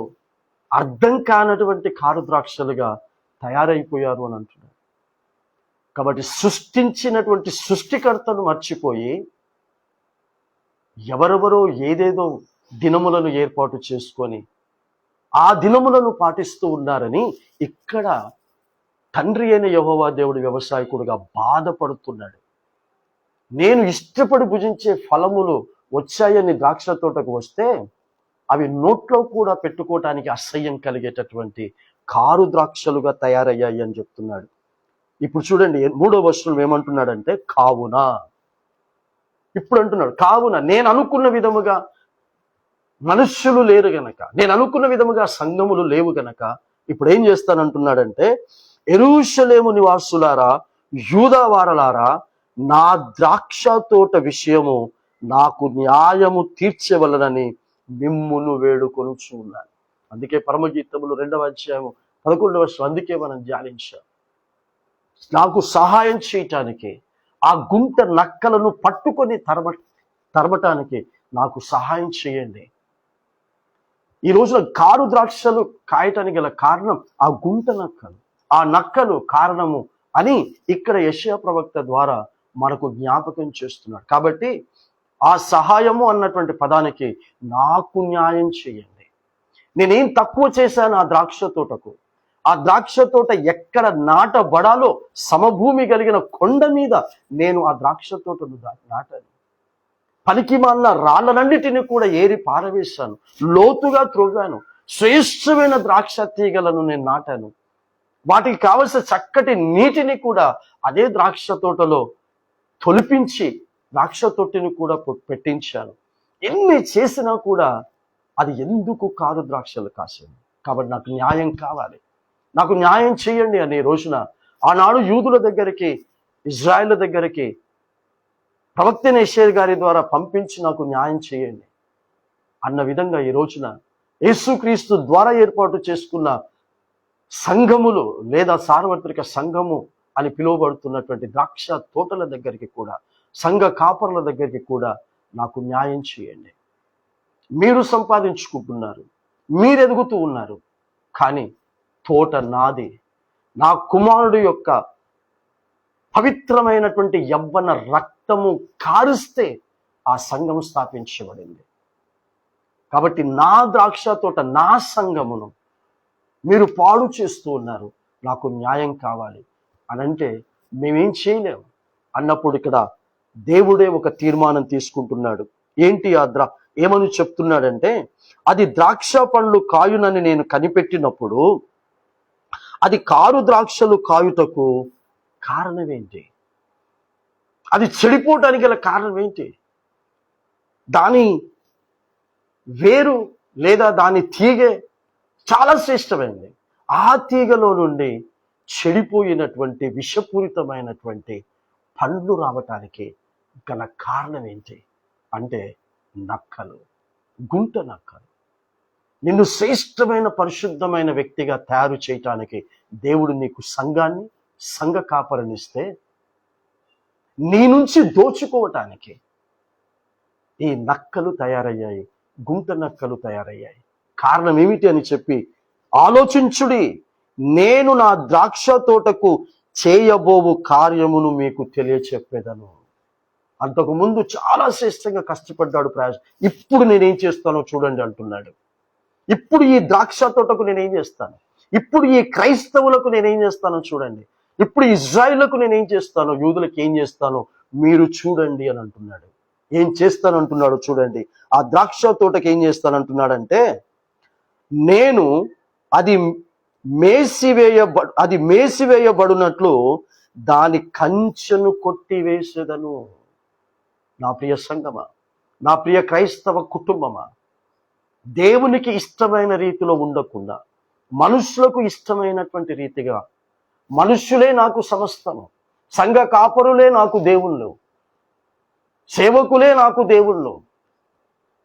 అర్థం కానటువంటి కారు ద్రాక్షలుగా తయారైపోయారు అని అంటున్నారు. కాబట్టి సృష్టించినటువంటి సృష్టికర్తను మర్చిపోయి ఎవరెవరో ఏదేదో దినములను ఏర్పాటు చేసుకొని ఆ దినములను పాటిస్తూ ఉన్నారని ఇక్కడ తండ్రి అయిన యెహోవా దేవుడు వ్యవసాయకుడుగా బాధపడుతున్నాడు. నేను ఇష్టపడి భుజించే ఫలములు వచ్చాయని ద్రాక్ష తోటకు వస్తే అవి నోట్లో కూడా పెట్టుకోవటానికి అసహ్యం కలిగేటటువంటి కారు ద్రాక్షలుగా తయారయ్యాయి అని చెప్తున్నాడు. ఇప్పుడు చూడండి 3వ వచనం ఏమంటున్నాడంటే కావున. ఇప్పుడు అంటున్నాడు కావున నేను అనుకున్న విధముగా మనుష్యులు లేరు గనక, నేను అనుకున్న విధముగా సంఘములు లేవు గనక ఇప్పుడు ఏం చేస్తానంటున్నాడంటే, యెరూషలేము నివాసులారా, యూదా వారలారా, నా ద్రాక్ష తోట విషయము నాకు న్యాయము తీర్చవలనని మిమ్మును వేడుకొనుచు ఉన్నాను. అందుకే పరమగీతములు 2వ అధ్యాయము 11వ వచనం అందుకే మనం ధ్యానించాం. నాకు సహాయం చేయటానికి, ఆ గుంట నక్కలను పట్టుకొని తరమటానికి నాకు సహాయం చేయండి. ఈ రోజున కారు ద్రాక్షలు కాయటానికి గల కారణం ఆ గుంట నక్కలు, ఆ నక్కలు కారణము అని ఇక్కడ యెషయా ప్రవక్త ద్వారా మనకు జ్ఞాపకం చేస్తున్నాడు. కాబట్టి ఆ సహాయము అన్నటువంటి పదానికి నాకు న్యాయం చేయండి. నేనేం తక్కువ చేశాను ఆ ద్రాక్ష తోటకు? ఆ ద్రాక్ష తోట ఎక్కడ నాటబడాలో సమభూమి కలిగిన కొండ మీద నేను ఆ ద్రాక్ష తోటను నాటాను. పనికిమాలిన రాళ్ళనన్నిటిని కూడా ఏరి పారవేశాను, లోతుగా త్రొవ్వాను, శ్రేష్టమైన ద్రాక్ష తీగలను నేను నాటాను. వాటికి కావలసిన చక్కటి నీటిని కూడా అదే ద్రాక్ష తోటలో తొలిపించి ద్రాక్ష తొట్టిని కూడా పెట్టించాను. ఎన్ని చేసినా కూడా అది ఎందుకు కారు ద్రాక్షలు కాసింది? కాబట్టి నాకు న్యాయం కావాలి, నాకు న్యాయం చేయండి అనే రోజున ఆనాడు యూదుల దగ్గరికి, ఇజ్రాయేల్ దగ్గరికి ప్రవక్త యెషయా గారి ద్వారా పంపించి నాకు న్యాయం చేయండి అన్న విధంగా ఈ రోజున యేసుక్రీస్తు ద్వారా ఏర్పాటు చేసుకున్న సంఘములు లేదా సార్వత్రిక సంఘము అని పిలువబడుతున్నటువంటి ద్రాక్ష తోటల దగ్గరికి కూడా, సంఘ కాపరుల దగ్గరికి కూడా నాకు న్యాయం చేయండి. మీరు సంపాదించుకుంటున్నారు, మీరు ఎదుగుతూ ఉన్నారు, కానీ తోట నాది. నా కుమారుడు యొక్క పవిత్రమైనటువంటి యవ్వన రక్తము కారుస్తే ఆ సంఘము స్థాపించబడింది. కాబట్టి నా ద్రాక్ష తోట, నా సంఘమును మీరు పాడు చేస్తూ ఉన్నారు, నాకు న్యాయం కావాలి అని అంటే మేమేం చేయలేము అన్నప్పుడు ఇక్కడ దేవుడే ఒక తీర్మానం తీసుకుంటున్నాడు. ఏంటి ఏమని చెప్తున్నాడంటే, అది ద్రాక్ష పండ్లు కాయునని నేను కనిపెట్టినప్పుడు అది కారు ద్రాక్షలు కాయుటకు కారణం ఏంటి? అది చెడిపోవటానికి గల కారణం ఏంటి? దాని వేరు లేదా దాని తీగె చాలా శ్రేష్టమైనది. ఆ తీగలో నుండి చెడిపోయినటువంటి విషపూరితమైనటువంటి పండ్లు రావటానికి గల కారణం ఏంటి అంటే నక్కలు, గుంట నక్కలు. నిన్ను శ్రేష్టమైన పరిశుద్ధమైన వ్యక్తిగా తయారు చేయటానికి దేవుడు నీకు సంఘాన్ని, సంఘ కాపరినిస్తే నీ నుంచి దోచుకోవటానికి ఈ నక్కలు తయారయ్యాయి, గుంట నక్కలు తయారయ్యాయి. కారణం ఏమిటి అని చెప్పి ఆలోచించుడి. నేను నా ద్రాక్ష తోటకు చేయబోవు కార్యమును మీకు తెలియచెప్పేదను. అంతకుముందు చాలా శ్రేష్టంగా కష్టపడ్డాడు ప్రయాస, ఇప్పుడు నేనేం చేస్తానో చూడండి అంటున్నాడు. ఇప్పుడు ఈ ద్రాక్ష తోటకు నేనేం చేస్తాను, ఇప్పుడు ఈ క్రైస్తవులకు నేనేం చేస్తానో చూడండి. ఇప్పుడు ఇజ్రాయిలకు నేను ఏం చేస్తానో, యూదులకు ఏం చేస్తానో మీరు చూడండి అని అంటున్నాడు. ఏం చేస్తానంటున్నాడో చూడండి. ఆ ద్రాక్ష తోటకి ఏం చేస్తానంటున్నాడంటే, నేను అది మేసివేయబడినట్లు దాని కంచెను కొట్టివేసేదను. నా ప్రియ సంగమా, నా ప్రియ క్రైస్తవ కుటుంబమా, దేవునికి ఇష్టమైన రీతిలో ఉండకుండా మనుషులకు ఇష్టమైనటువంటి రీతిగా, మనుష్యులే నాకు సమస్తము, సంఘ కాపరులే నాకు దేవుళ్ళు, సేవకులే నాకు దేవుళ్ళు,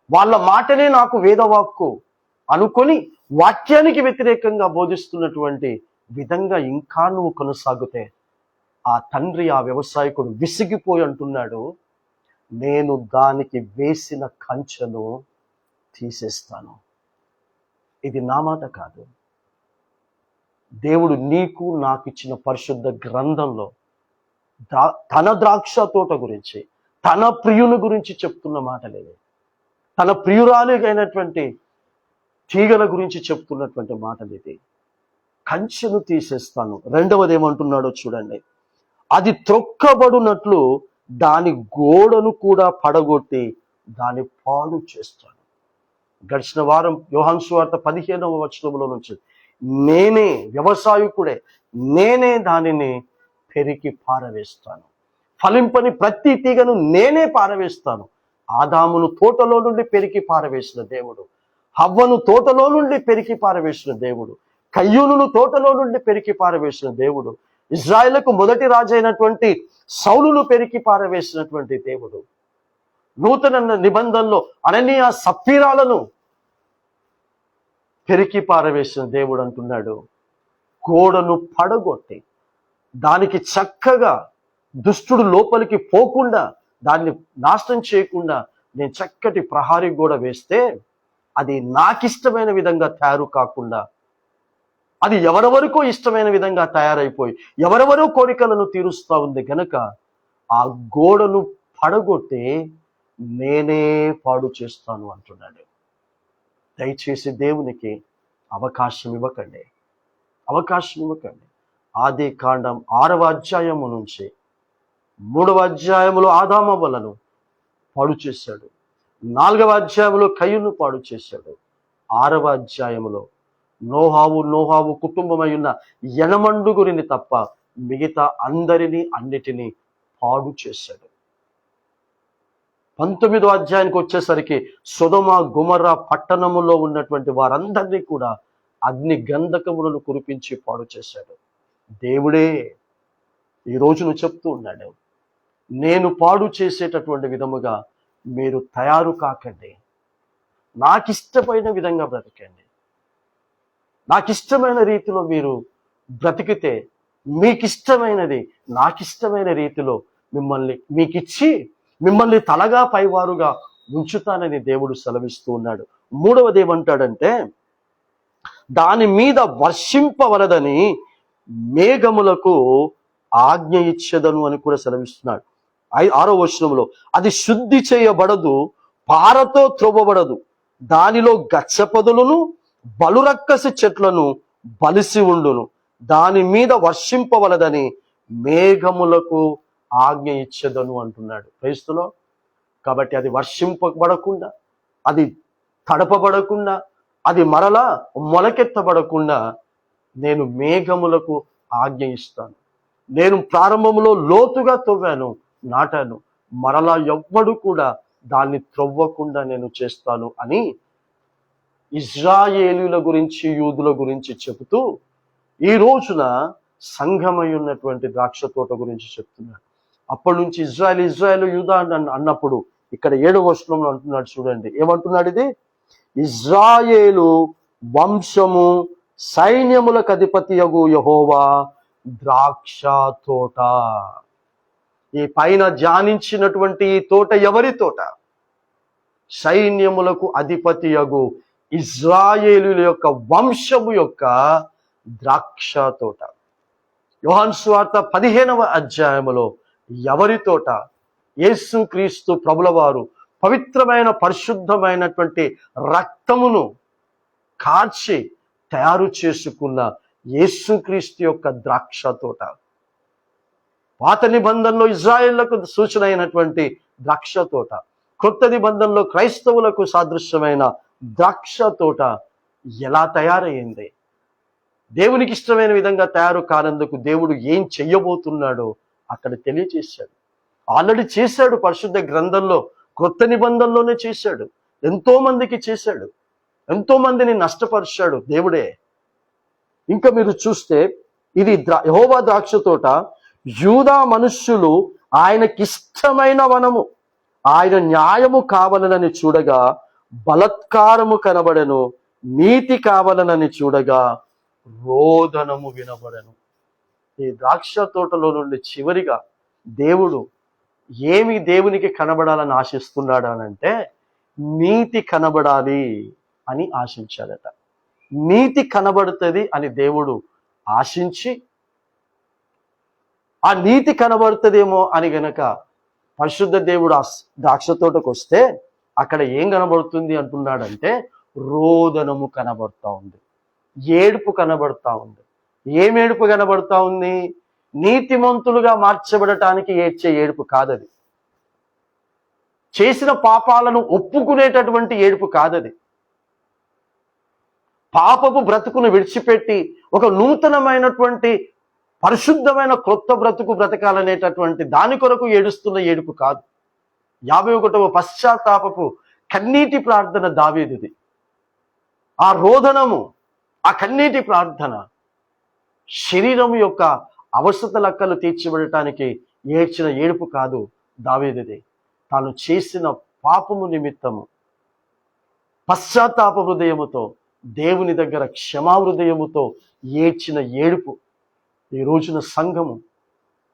వాళ్ళ మాటనే నాకు వేదవాక్కు అనుకొని వాక్యానికి వ్యతిరేకంగా బోధిస్తున్నటువంటి విధంగా ఇంకా నువ్వు కొనసాగితే ఆ తండ్రి, ఆ వ్యవసాయకుడు విసిగిపోయి అంటున్నాడు, నేను దానికి వేసిన కంచెను తీసేస్తాను. ఇది నా మాట కాదు, దేవుడు నీకు నాకు ఇచ్చిన పరిశుద్ధ గ్రంథంలో తన ద్రాక్ష తోట గురించి, తన ప్రియుని గురించి చెప్తున్న మాటలేవి. తన ప్రియురాలిగైనటువంటి తీగల గురించి చెప్తున్నటువంటి మాటలు ఇది. కంచెను తీసేస్తాను. రెండవది ఏమంటున్నాడో చూడండి, అది త్రొక్కబడినట్లు దాని గోడను కూడా పడగొట్టి దాన్ని పాడు చేస్తాను. గడిచిన వారం యోహాను సువార్త 15వ వచనంలో నుంచి, నేనే వ్యవసాయకుడే, నేనే దానిని పెరికి పారవేస్తాను. ఫలింపని ప్రతి తీగను నేనే పారవేస్తాను. ఆదామును తోటలో నుండి పెరికి పారవేసిన దేవుడు, హవ్వను తోటలో నుండి పెరికి పారవేసిన దేవుడు, కయ్యూనును తోటలో నుండి పెరికి పారవేసిన దేవుడు, ఇజ్రాయేలుకు మొదటి రాజు అయినటువంటి సౌలును పెరికి పారవేసినటువంటి దేవుడు, నూతన నిబంధనలో అననీయ సప్పీరాలను పెరికి పారవేసిన దేవుడు అంటున్నాడు, గోడను పడగొట్టి దానికి చక్కగా దుష్టుడు లోపలికి పోకుండా, దాన్ని నాశనం చేయకుండా నేను చక్కటి ప్రహారీ గోడ వేస్తే అది నాకిష్టమైన విధంగా తయారు కాకుండా, అది ఎవరెవరికో ఇష్టమైన విధంగా తయారైపోయి ఎవరెవరో కోరికలను తీరుస్తూ ఉంది గనక ఆ గోడను పడగొట్టి నేనే పాడు చేస్తాను అంటున్నాడు. దయచేసి దేవునికి అవకాశం ఇవ్వకండి. ఆది కాండం 6వ అధ్యాయము నుంచి 3వ అధ్యాయములో ఆదామవ్వలను పాడు చేశాడు, 4వ అధ్యాయంలో కయ్యూను పాడు చేశాడు, 6వ అధ్యాయములో నోహావు కుటుంబమై ఉన్న యనమండుగురిని తప్ప మిగతా అందరినీ అన్నిటినీ పాడు చేశాడు. 19వ అధ్యాయానికి వచ్చేసరికి సొదొమ గొమొర్రా పట్టణములో ఉన్నటువంటి వారందరినీ కూడా అగ్ని గంధకములను కురిపించి పాడు చేశాడు. దేవుడే ఈరోజు నువ్వు చెప్తూ ఉన్నాడు, నేను పాడు చేసేటటువంటి విధముగా మీరు తయారు కాకండి, నాకిష్టమైన విధంగా బ్రతకండి. నాకిష్టమైన రీతిలో మీరు బ్రతికితే మీకిష్టమైనది నాకిష్టమైన రీతిలో మీకిచ్చి మిమ్మల్ని తలగా పైవారుగా ఉంచుతానని దేవుడు సెలవిస్తూ ఉన్నాడు. 3వది ఏమంటాడంటే, దాని మీద వర్షింపవలదని మేఘములకు ఆజ్ఞ ఇచ్చేదను అని కూడా సెలవిస్తున్నాడు. 6వ వచనంలో, అది శుద్ధి చేయబడదు, పారతో త్రవ్వబడదు, దానిలో గచ్చపొదలను బలురక్కసి చెట్లను బలిసి ఉండును, దాని మీద వర్షింపవలదని మేఘములకు ఆజ్ఞ ఇచ్చేదను అంటున్నాడు. క్రైస్తులో కాబట్టి అది వర్షింపబడకుండా, అది తడపబడకుండా, అది మరలా మొలకెత్తబడకుండా నేను మేఘములకు ఆజ్ఞ ఇస్తాను. నేను ప్రారంభంలో లోతుగా తవ్వాను, నాటాను, మరలా ఎవ్వడు కూడా దాన్ని త్రవ్వకుండా నేను చేస్తాను అని ఇజ్రాయేలీల గురించి, యూదుల గురించి చెబుతూ ఈ రోజున సంఘమై ఉన్నటువంటి ద్రాక్ష తోట గురించి చెప్తున్నాడు. అప్పటి నుంచి ఇజ్రాయేల్ యూదా అన్నప్పుడు ఇక్కడ 7వ వచనంలో అంటున్నాడు. చూడండి ఏమంటున్నాడు, ఇది ఇజ్రాయేలు వంశము సైన్యములకు అధిపతియగు యెహోవా ద్రాక్ష తోట. ఈ పైన ధ్యానించినటువంటి ఈ తోట ఎవరి తోట? సైన్యములకు అధిపతియగు ఇజ్రాయేలుల యొక్క వంశము యొక్క ద్రాక్ష తోట. యోహాను సువార్త 15వ అధ్యాయములో ఎవరి తోట? యేసుక్రీస్తు ప్రభుల వారు పవిత్రమైన పరిశుద్ధమైనటువంటి రక్తమును కార్చి తయారు చేసుకున్న యేసుక్రీస్తు యొక్క ద్రాక్ష తోట. పాత నిబంధనలో ఇజ్రాయేళ్లకు సూచన అయినటువంటి ద్రాక్ష తోట, కొత్త నిబంధనలో క్రైస్తవులకు సాదృశ్యమైన ద్రాక్ష తోట ఎలా తయారయ్యింది? దేవునికి ఇష్టమైన విధంగా తయారు కానందుకు దేవుడు ఏం చెయ్యబోతున్నాడో అక్కడ తెలియచేశాడు. ఆల్రెడీ చేశాడు పరిశుద్ధ గ్రంథంలో, కొత్త నిబంధనలోనే చేశాడు. ఎంతో మందికి చేశాడు, ఎంతో మందిని నష్టపరిచాడు దేవుడే. ఇంకా మీరు చూస్తే ఇది యెహోవా ద్రాక్ష తోట, యూదా మనుష్యులు ఆయనకిష్టమైన వనము, ఆయన న్యాయము కావలనని చూడగా బలత్కారము కనబడెను, నీతి కావలనని చూడగా రోదనము వినబడెను. ఈ ద్రాక్ష తోటలో నుండి చివరిగా దేవుడు ఏమి దేవునికి కనబడాలని ఆశిస్తున్నాడు అనంటే నీతి కనబడాలి అని ఆశించాడట. నీతి కనబడుతుంది అని దేవుడు ఆశించి, ఆ నీతి కనబడుతుందేమో అని గనక పరిశుద్ధ దేవుడు ఆ ద్రాక్ష తోటకు వస్తే అక్కడ ఏం కనబడుతుంది అంటున్నాడంటే రోదనము కనబడతా ఉంది, ఏడుపు కనబడతా ఉంది. ఏం ఏడుపు కనబడతా ఉంది? నీతిమంతులుగా మార్చబడటానికి ఏడ్చే ఏడుపు కాదది. చేసిన పాపాలను ఒప్పుకునేటటువంటి ఏడుపు కాదది. పాపపు బ్రతుకును విడిచిపెట్టి ఒక నూతనమైనటువంటి పరిశుద్ధమైన క్రొత్త బ్రతుకు బ్రతకాలనేటటువంటి దాని కొరకు ఏడుస్తున్న ఏడుపు కాదు. 51వ పశ్చాత్తాపపు కన్నీటి ప్రార్థన దావీదుది. ఆ రోదనము, ఆ కన్నీటి ప్రార్థన శరీరం యొక్క అవసత లెక్కలు తీర్చిబడటానికి ఏడ్చిన ఏడుపు కాదు దావీదుది. తాను చేసిన పాపము నిమిత్తము పశ్చాత్తాప హృదయముతో దేవుని దగ్గర క్షమా హృదయముతో ఏడ్చిన ఏడుపు. ఈ రోజున సంఘము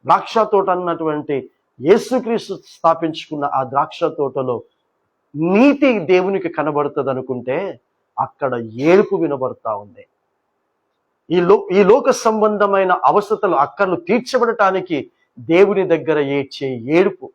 ద్రాక్ష తోట అన్నటువంటి యేసుక్రీస్తు స్థాపించుకున్న ఆ ద్రాక్ష తోటలో నీతి దేవునికి కనబడుతుంది అనుకుంటే అక్కడ ఏడుపు వినబడతా ఉంది. ఈ లోక సంబంధమైన అవసరతలు అక్కర్లు తీర్చబడటానికి దేవుని దగ్గర ఏడ్చే ఏడుపు.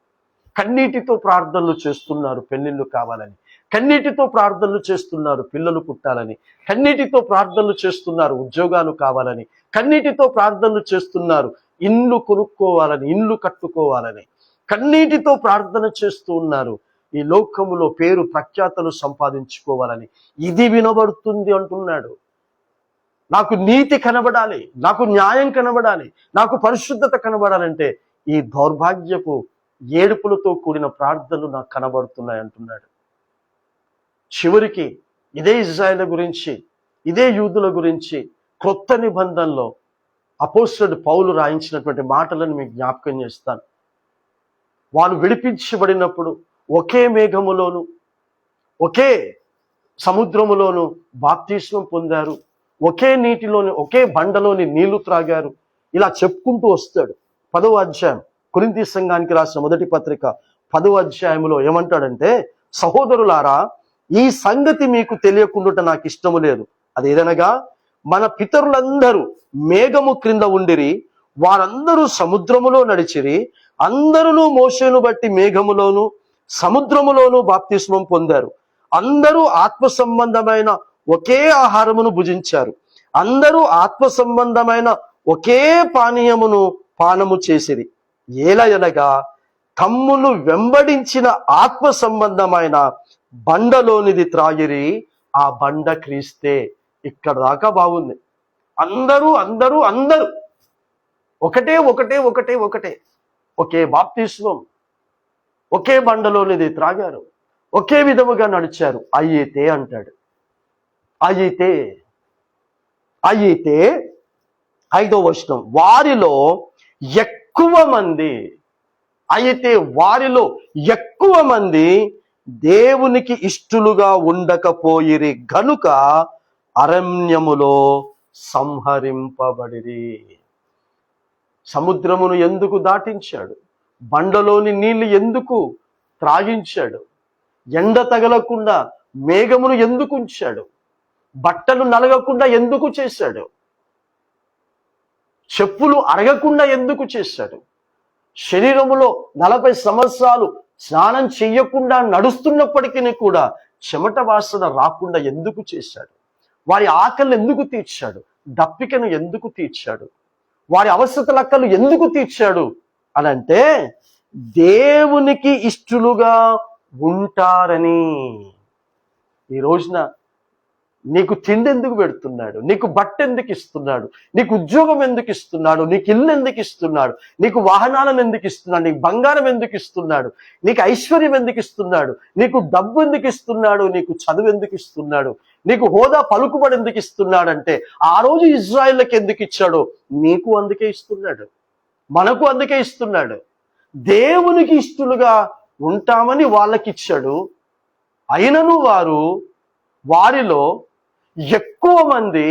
కన్నీటితో ప్రార్థనలు చేస్తున్నారు పెళ్ళిళ్ళు కావాలని, కన్నీటితో ప్రార్థనలు చేస్తున్నారు పిల్లలు పుట్టాలని, కన్నీటితో ప్రార్థనలు చేస్తున్నారు ఉద్యోగాలు కావాలని, కన్నీటితో ప్రార్థనలు చేస్తున్నారు ఇల్లు కొనుక్కోవాలని, ఇల్లు కట్టుకోవాలని, కన్నీటితో ప్రార్థన చేస్తూ ఉన్నారు ఈ లోకములో పేరు ప్రఖ్యాతలు సంపాదించుకోవాలని. ఇది వినబడుతుంది అంటున్నాడు. నాకు నీతి కనబడాలి, నాకు న్యాయం కనబడాలి, నాకు పరిశుద్ధత కనబడాలంటే ఈ దౌర్భాగ్యపు ఏడుపులతో కూడిన ప్రార్థనలు నాకు కనబడుతున్నాయి అంటున్నాడు. చివరికి ఇదే ఇజ్రాయేల్ గురించి, ఇదే యూదుల గురించి క్రొత్త నిబంధనలో అపోస్తలుడు పౌలు రాయించినటువంటి మాటలను మీకు జ్ఞాపకం చేస్తాను. వాళ్ళు విడిపించబడినప్పుడు ఒకే మేఘములోను ఒకే సముద్రములోను బాప్తిస్మం పొందారు, ఒకే నీటిలోని ఒకే బండలోని నీళ్లు త్రాగారు. ఇలా చెప్పుకుంటూ వస్తాడు. 10వ అధ్యాయం కొరింథీ సంఘానికి రాసిన మొదటి పత్రిక 10వ అధ్యాయంలో ఏమంటాడంటే, సహోదరులారా, ఈ సంగతి మీకు తెలియకుండా నాకు ఇష్టము లేదు. అదేదనగా మన పితరులందరూ మేఘము క్రింద ఉండిరి, వారందరూ సముద్రములో నడిచిరి, అందరూ మోషేను బట్టి మేఘములోను సముద్రములోను బాప్తిస్మం పొందారు. అందరూ ఆత్మ సంబంధమైన ఒకే ఆహారమును భుజించారు, అందరూ ఆత్మ సంబంధమైన ఒకే పానీయమును పానము చేసిరి. ఏలయనగా తమ్మును వెంబడించిన ఆత్మ సంబంధమైన బండలోనిది త్రాగిరి, ఆ బండ క్రీస్తే. ఇక్కడ దాకా బాగుంది. అందరూ అందరూ అందరూ ఒకటే ఒకటే ఒకటే ఒకటే ఒకే బాప్తిస్మం, ఒకే బండలోనిది త్రాగారు, ఒకే విధముగా నడిచారు. అయితే అంటాడు, అయితే 5వ వచనం, వారిలో ఎక్కువ మంది, అయితే వారిలో ఎక్కువ మంది దేవునికి ఇష్టలుగా ఉండకపోయిరి గనుక అరణ్యములో సంహరింపబడిరి. సముద్రమును ఎందుకు దాటించాడు? బండలోని నీళ్లు ఎందుకు త్రాగించాడు? ఎండ తగలకుండా మేఘమును ఎందుకు ఉంచాడు? బట్టలు నలగకుండా ఎందుకు చేశాడు? చెప్పులు అరగకుండా ఎందుకు చేశాడు? శరీరములో 40 సంవత్సరాలు స్నానం చెయ్యకుండా నడుస్తున్నప్పటికీ కూడా చెమట వాసన రాకుండా ఎందుకు చేశాడు? వారి ఆకలిని ఎందుకు తీర్చాడు? దప్పికను ఎందుకు తీర్చాడు? వారి అవసరత లెక్కలు ఎందుకు తీర్చాడు? అని అంటే దేవునికి ఇష్టలుగా ఉంటారని. ఈ రోజున నీకు తిండి ఎందుకు పెడుతున్నాడు? నీకు బట్ట ఎందుకు ఇస్తున్నాడు? నీకు ఉద్యోగం ఎందుకు ఇస్తున్నాడు? నీకు ఇల్లు ఎందుకు ఇస్తున్నాడు? నీకు వాహనాలను ఎందుకు ఇస్తున్నాడు? నీకు బంగారం ఎందుకు ఇస్తున్నాడు? నీకు ఐశ్వర్యం ఎందుకు ఇస్తున్నాడు? నీకు డబ్బు ఎందుకు ఇస్తున్నాడు? నీకు చదువు ఎందుకు ఇస్తున్నాడు? నీకు హోదా పలుకుబడి ఎందుకు ఇస్తున్నాడు? అంటే ఆ రోజు ఇజ్రాయిల్కి ఎందుకు ఇచ్చాడో నీకు అందుకే ఇస్తున్నాడు, మనకు అందుకే ఇస్తున్నాడు. దేవునికి ఇష్టలుగా ఉంటామని వాళ్ళకి ఇచ్చాడు. అయినను వారిలో ఎక్కువ మంది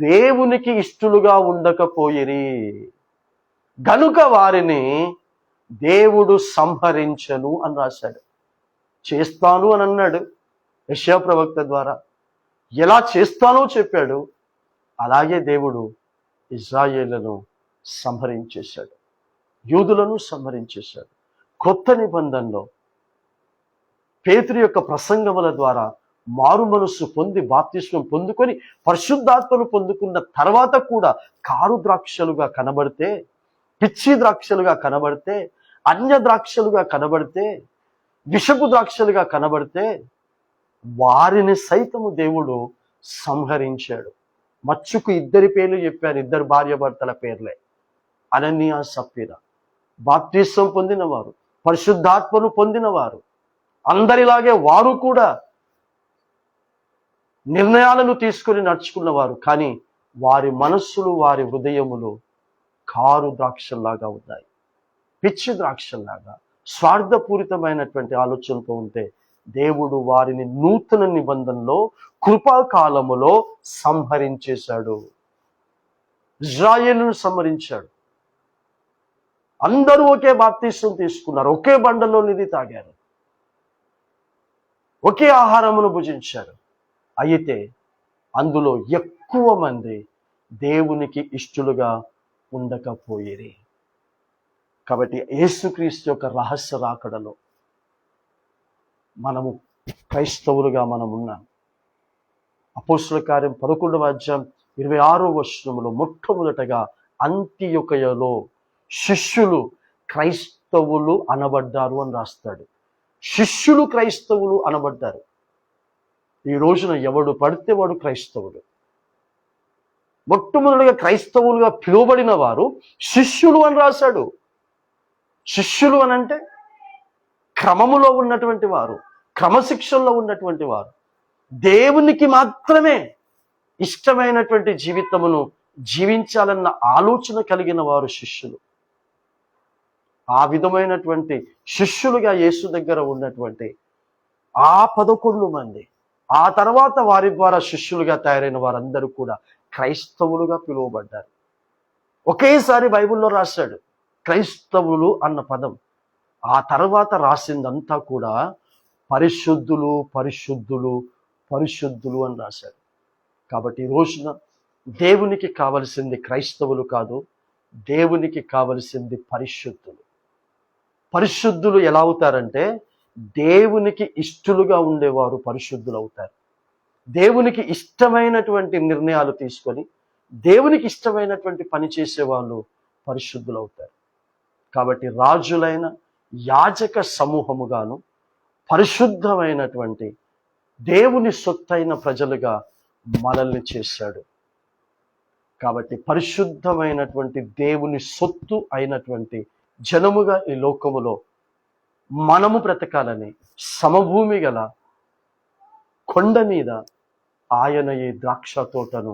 దేవునికి ఇష్టలుగా ఉండకపోయిరి గనుక వారిని దేవుడు సంహరించను అని రాశాడు. చేస్తాను అని అన్నాడు యెషయా ప్రవక్త ద్వారా. ఎలా చేస్తానో చెప్పాడు. అలాగే దేవుడు ఇశ్రాయేలును సంహరించేశాడు, యూదులను సంహరించేశాడు. కొత్త నిబంధనలో పేతురు యొక్క ప్రసంగముల ద్వారా మారు మనస్సు పొంది బాప్తిస్మం పొందుకొని పరిశుద్ధాత్మను పొందుకున్న తర్వాత కూడా కారు ద్రాక్షలుగా కనబడితే, పిచ్చి ద్రాక్షలుగా కనబడితే, అన్య ద్రాక్షలుగా కనబడితే, విషపు ద్రాక్షలుగా కనబడితే వారిని సైతము దేవుడు సంహరించాడు. మచ్చుకు 2 పేర్లు చెప్పారు, 2 భార్యాభర్తల పేర్లే, అననీయ సప్పీరా. బాప్తిస్మం పొందినవారు, పరిశుద్ధాత్మను పొందినవారు, అందరిలాగే వారు కూడా నిర్ణయాలను తీసుకొని నడుచుకున్నవారు. కానీ వారి మనస్సులు, వారి హృదయములు కారు ద్రాక్షల్లాగా ఉన్నాయి, పిచ్చి ద్రాక్షల్లాగా స్వార్థపూరితమైనటువంటి ఆలోచనతో ఉంటే దేవుడు వారిని నూతన నిబంధనలో కృపాకాలములో సంహరించేశాడు. ఇశ్రాయేలును సంహరించాడు. అందరూ ఒకే బాప్తిస్మం తీసుకున్నారు, ఒకే బండలో నిధి తాగారు, ఒకే ఆహారమును భుజించారు. అయితే అందులో ఎక్కువ మంది దేవునికి ఇష్టలుగా ఉండకపోయేది. కాబట్టి యేసుక్రీస్తు యొక్క రహస్య రాకడలో మనము క్రైస్తవులుగా మనం ఉన్నాం. అపోస్తలుల కార్యం 11వ అధ్యాయం 26వ వచనములో మొట్టమొదటగా అంతియొకయలో శిష్యులు క్రైస్తవులు అనబడ్డారు అని రాస్తాడు. శిష్యులు క్రైస్తవులు అనబడ్డారు. ఈ రోజున ఎవడు పడితే వాడు క్రైస్తవుడు. మొట్టమొదటిగా క్రైస్తవులుగా పిలువబడిన వారు శిష్యులు అని రాశాడు. శిష్యులు అని అంటే క్రమములో ఉన్నటువంటి వారు, క్రమశిక్షణలో ఉన్నటువంటి వారు, దేవునికి మాత్రమే ఇష్టమైనటువంటి జీవితమును జీవించాలన్న ఆలోచన కలిగిన వారు శిష్యులు. ఆ విధమైనటువంటి శిష్యులుగా యేసు దగ్గర ఉన్నటువంటి ఆ 11 మంది, ఆ తర్వాత వారి ద్వారా శిష్యులుగా తయారైన వారందరూ కూడా క్రైస్తవులుగా పిలువబడ్డారు. ఒకేసారి బైబిల్లో రాశాడు క్రైస్తవులు అన్న పదం. ఆ తర్వాత రాసిందంతా కూడా పరిశుద్ధులు, పరిశుద్ధులు, పరిశుద్ధులు అని రాశాడు. కాబట్టి ఈ రోజున దేవునికి కావలసింది క్రైస్తవులు కాదు, దేవునికి కావలసింది పరిశుద్ధులు. పరిశుద్ధులు ఎలా అవుతారంటే దేవునికి ఇష్టలుగా ఉండేవారు పరిశుద్ధులు అవుతారు. దేవునికి ఇష్టమైనటువంటి నిర్ణయాలు తీసుకొని దేవునికి ఇష్టమైనటువంటి పని చేసేవాళ్ళు పరిశుద్ధులు అవుతారు. కాబట్టి రాజులైన యాజక సమూహముగాను పరిశుద్ధమైనటువంటి దేవుని సొత్తైన ప్రజలుగా మనల్ని చేశాడు. కాబట్టి పరిశుద్ధమైనటువంటి దేవుని సొత్తు అయినటువంటి జనముగా ఈ లోకములో మనము బ్రతకాలని సమభూమి గల కొండ మీద ఆయన ఈ ద్రాక్ష తోటను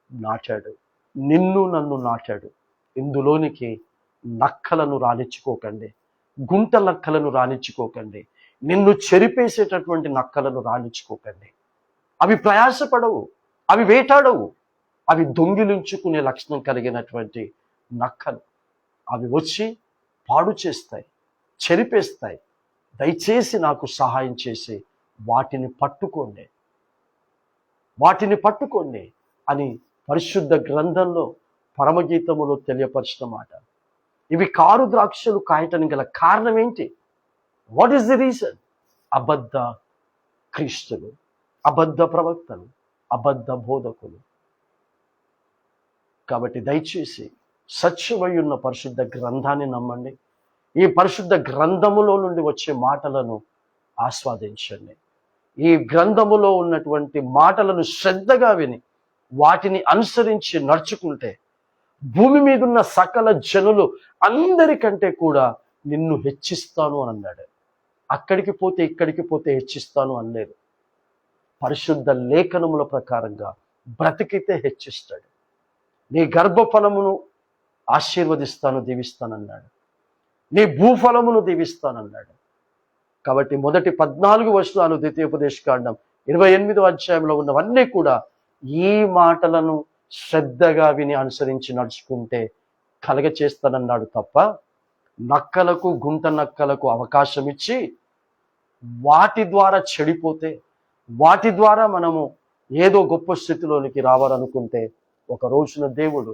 నాటాడు, నిన్ను నన్ను నాటాడు. ఇందులోనికి నక్కలను రానిచ్చుకోకండి, గుంట నక్కలను రానిచ్చుకోకండి, నిన్ను చెరిపేసేటటువంటి నక్కలను రానిచ్చుకోకండి. అవి ప్రయాసపడవు, అవి వేటాడవు, అవి దొంగిలించుకునే లక్షణం కలిగినటువంటి నక్కలు. అవి వచ్చి పాడు చేస్తాయి, చెరిపేస్తాయి. దయచేసి నాకు సహాయం చేసి వాటిని పట్టుకోండి, వాటిని పట్టుకోండి అని పరిశుద్ధ గ్రంథంలో పరమగీతములో తెలియపరిచిన మాట. ఇవి కారు ద్రాక్షలు కాయటానికి గల కారణం ఏంటి? What is the reason? అబద్ధ క్రీస్తులు, అబద్ధ ప్రవక్తలు, అబద్ధ బోధకులు. కాబట్టి దయచేసి సత్యమై ఉన్న పరిశుద్ధ గ్రంథాన్ని నమ్మండి. ఈ పరిశుద్ధ గ్రంథములో నుండి వచ్చే మాటలను ఆస్వాదించండి. ఈ గ్రంథములో ఉన్నటువంటి మాటలను శ్రద్ధగా విని వాటిని అనుసరించి నడుచుకుంటే భూమి మీద ఉన్న సకల జనులు అందరికంటే కూడా నిన్ను హెచ్చిస్తాను అని అన్నాడు. అక్కడికి పోతే ఇక్కడికి పోతే హెచ్చిస్తాను అనలేదు. పరిశుద్ధ లేఖనముల ప్రకారంగా బ్రతికితే హెచ్చిస్తాడు. నీ గర్భఫలమును ఆశీర్వదిస్తాను, దీవిస్తానన్నాడు. నీ భూఫలమును దీవిస్తానన్నాడు. కాబట్టి మొదటి 14 వచనాలు ద్వితీయోపదేశకాండం 28వ అధ్యాయంలో ఉన్నవన్నీ కూడా ఈ మాటలను శ్రద్ధగా విని అనుసరించి నడుచుకుంటే కలగచేస్తానన్నాడు తప్ప నక్కలకు, గుంట నక్కలకు అవకాశం ఇచ్చి వాటి ద్వారా చెడిపోతే, వాటి ద్వారా మనము ఏదో గొప్ప స్థితిలోనికి రావాలనుకుంటే ఒక రోజున దేవుడు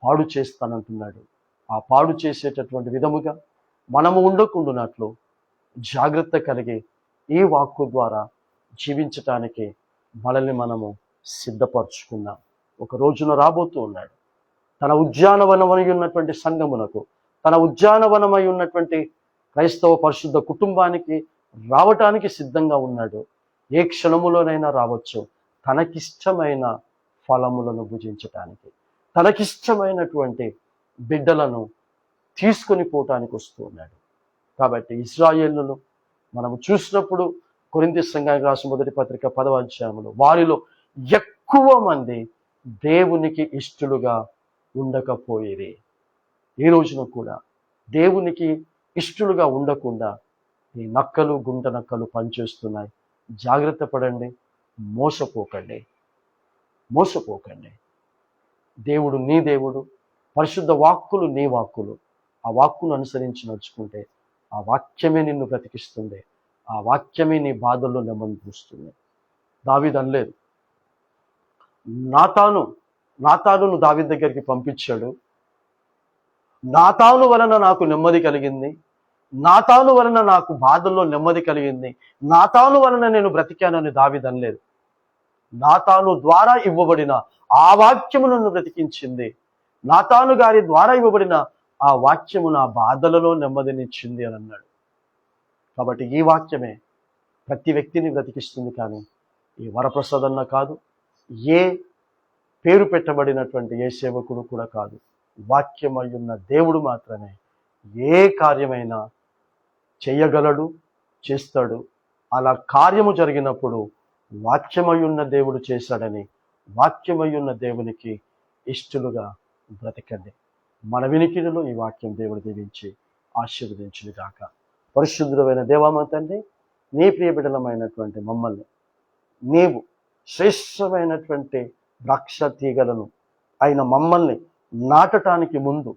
పాడు చేస్తానంటున్నాడు. ఆ పాడు చేసేటటువంటి విధముగా మనము ఉండకుండానట్లు జాగ్రత్త కలిగి ఈ వాక్కు ద్వారా జీవించటానికి మనల్ని మనము సిద్ధపరచుకున్నాం. ఒక రోజున రాబోతూ ఉన్నాడు. తన ఉద్యానవనమై ఉన్నటువంటి సంఘమునకు, తన ఉద్యానవనమై ఉన్నటువంటి క్రైస్తవ పరిశుద్ధ కుటుంబానికి రావటానికి సిద్ధంగా ఉన్నాడు. ఏ క్షణములోనైనా రావచ్చు. తనకిష్టమైన ఫలములను భుజించటానికి, తనకిష్టమైనటువంటి బిడ్డలను తీసుకొని పోవటానికి వస్తూ ఉన్నాడు. కాబట్టి ఇశ్రాయేలును మనము చూసినప్పుడు కొరింథీ సంఘానికి రాసిన మొదటి పత్రిక 10వ అధ్యాయంలో వారిలో ఎక్కువ మంది దేవునికి ఇష్టలుగా ఉండకపోయిరి. ఈ రోజున కూడా దేవునికి ఇష్టలుగా ఉండకుండా ఈ నక్కలు, గుంట నక్కలు పనిచేస్తున్నాయి. జాగ్రత్త పడండి, మోసపోకండి, మోసపోకండి. దేవుడు నీ దేవుడు, పరిశుద్ధ వాక్కులు నీ వాక్కులు. ఆ వాక్కును అనుసరించి నడుచుకుంటే ఆ వాక్యమే నిన్ను బ్రతికిస్తుంది. ఆ వాక్యమే నీ బాధల్లో నెమ్మది చూస్తుంది. దావీదు అనలేదు, నాతానును దావీదు దగ్గరికి పంపించాడు. నాతాను వలన నాకు నెమ్మది కలిగింది, నాతాను వలన నాకు బాధల్లో నెమ్మది కలిగింది, నాతాను వలన నేను బ్రతికానని దావీదు అనలేదు. నాతాను ద్వారా ఇవ్వబడిన ఆ వాక్యము నన్ను బ్రతికించింది. నాతాను గారి ద్వారా ఇవ్వబడిన ఆ వాక్యము నా బాధలలో నెమ్మదినిచ్చింది అని అన్నాడు. కాబట్టి ఈ వాక్యమే ప్రతి వ్యక్తిని బ్రతికిస్తుంది, కానీ ఈ వరప్రసాదన్న కాదు, ఏ పేరు పెట్టబడినటువంటి ఏ సేవకుడు కూడా కాదు. వాక్యమై ఉన్న దేవుడు మాత్రమే ఏ కార్యమైనా చేయగలడు, చేస్తాడు. అలా కార్యము జరిగినప్పుడు వాక్యమై ఉన్న దేవుడు చేశాడని, వాక్యమై ఉన్న దేవునికి ఇష్టలుగా బ్రతకండి. మన వినికిడిలో ఈ వాక్యం దేవుడు దీవించి ఆశీర్వదించును గాక. పరిశుద్ధుడైన దేవామ తండ్రి, నీ ప్రియ బిడ్డలమైనటువంటి మమ్మల్ని నీవు శ్రేష్టమైనటువంటి ద్రాక్ష తీగలను అయిన మమ్మల్ని నాటటానికి ముందు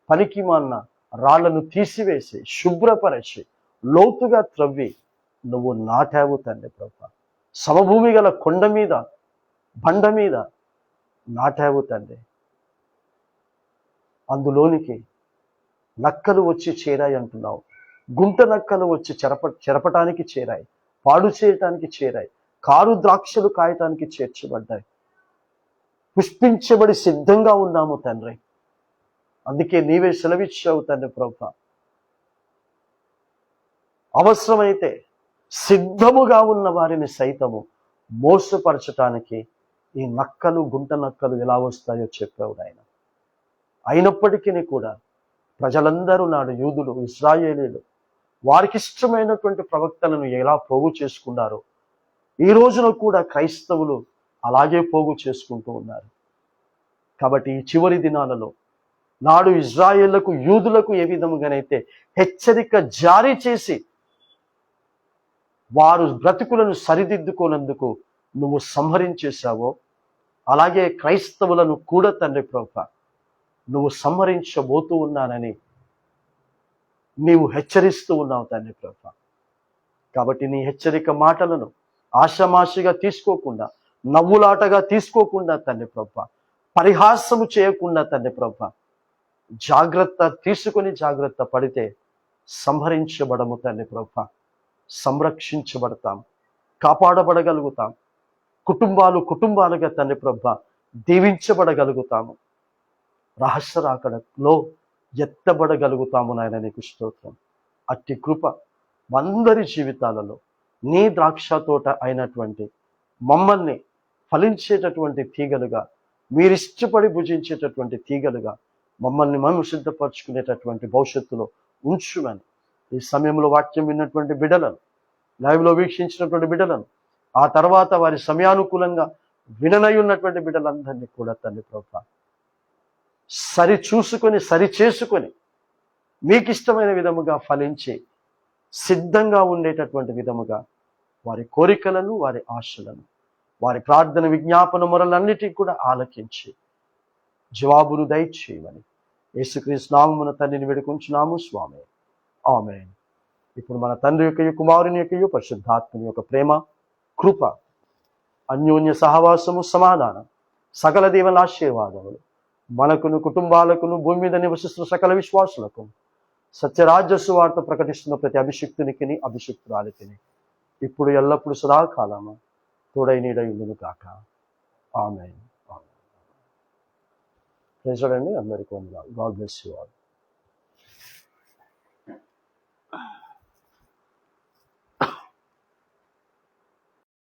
పనికిమాలిన రాళ్లను తీసివేసి శుభ్రపరచి లోతుగా త్రవ్వి నువ్వు నాటావు తండ్రి ప్రభు. సమభూమి గల కొండ మీద, బండ మీద నాటావు తండ్రి. అందులోనికి నక్కలు వచ్చి చేరాయి అంటున్నావు. గుంట నక్కలు వచ్చి చెరపటానికి చేరాయి, పాడు చేయటానికి చేరాయి, కారు ద్రాక్షలు కాయటానికి చేర్చబడ్డాయి. పుష్పించబడి సిద్ధంగా ఉన్నాము తండ్రి. అందుకే నీవే సెలవిచ్చావు తండ్రి ప్రభు. అవసరమైతే సిద్ధముగా ఉన్న వారిని సైతము మోసపరచటానికి ఈ నక్కలు, గుంట నక్కలు ఎలా వస్తాయో చెప్పావు నాయన. అయినప్పటికీ కూడా ప్రజలందరూ నాడు యూదులు, ఇశ్రాయేలీలు వారికి ఇష్టమైనటువంటి ప్రవక్తలను ఎలా పోగు చేసుకున్నారో ఈ రోజున కూడా క్రైస్తవులు అలాగే పోగు చేసుకుంటూ ఉన్నారు. కాబట్టి ఈ చివరి దినాలలో నాడు ఇజ్రాయేళ్లకు, యూదులకు ఏ విధముగానైతే హెచ్చరిక జారీ చేసి వారు బ్రతుకులను సరిదిద్దుకోనందుకు నువ్వు సంహరించేశావో, అలాగే క్రైస్తవులను కూడా తండ్రి ప్రభు నువ్వు సంహరించబోతూ ఉన్నానని నీవు హెచ్చరిస్తూ ఉన్నావు తండ్రి ప్రభు. కాబట్టి నీ హెచ్చరిక మాటలను ఆషామాషిగా తీసుకోకుండా, నవ్వులాటగా తీసుకోకుండా తండ్రి ప్రభు, పరిహాసము చేయకుండా తండ్రి ప్రభు, జాగ్రత్త తీసుకొని జాగ్రత్త పడితే సంహరించబడము తండ్రి ప్రభు. సంరక్షించబడతాం, కాపాడబడగలుగుతాం. కుటుంబాలుగా తండ్రి ప్రభు దీవించబడగలుగుతాము. రహస్య రాకడలో ఎత్తబడగలుగుతాము నాయన. నీకు స్తోత్రం. అట్టి కృప అందరి జీవితాలలో నీ ద్రాక్ష తోట అయినటువంటి మమ్మల్ని ఫలించేటటువంటి తీగలుగా, మీరిష్టపడి భుజించేటటువంటి తీగలుగా మమ్మల్ని మేము సిద్ధపరచుకునేటటువంటి భవిష్యత్తులో ఉంచుమని ఈ సమయంలో వాక్యం విన్నటువంటి బిడ్డలను, లైవ్లో వీక్షించినటువంటి బిడ్డలను, ఆ తర్వాత వారి సమయానుకూలంగా విననై ఉన్నటువంటి బిడ్డలందరినీ కూడా తండ్రి ప్రభువా సరి చూసుకొని, సరి చేసుకొని మీకు ఇష్టమైన విధముగా ఫలించి సిద్ధంగా ఉండేటటువంటి విధముగా వారి కోరికలను, వారి ఆశలను, వారి ప్రార్థన విజ్ఞాపన మొరలన్నిటికీ కూడా ఆలకించి జవాబును దయచేయమని యేసుక్రీస్తు నామమున తండ్రిని వేడుకుంటున్నాము స్వామి. ఆమేన్. ఇప్పుడు మన తండ్రి యొక్క కుమారుని యొక్క పరిశుద్ధాత్మని యొక్క ప్రేమ, కృప, అన్యోన్య సహవాసము, సమాధానం, సకల దేవుల ఆశీర్వాదములు మనకును, కుటుంబాలకును, భూమి మీద నివసిస్తున్న సకల విశ్వాసులకు, సత్యరాజ్య సువార్త ప్రకటిస్తున్న ప్రతి అభిషిక్తునికి, అభిషిక్తురాలికి ఇప్పుడు ఎల్లప్పుడు సదాకాలము తోడై నీడై ఉండును కాక. ఆమేన్. ప్రైజ్ లార్డ్ అండి. అందరికీ వందనాలు. God bless you all.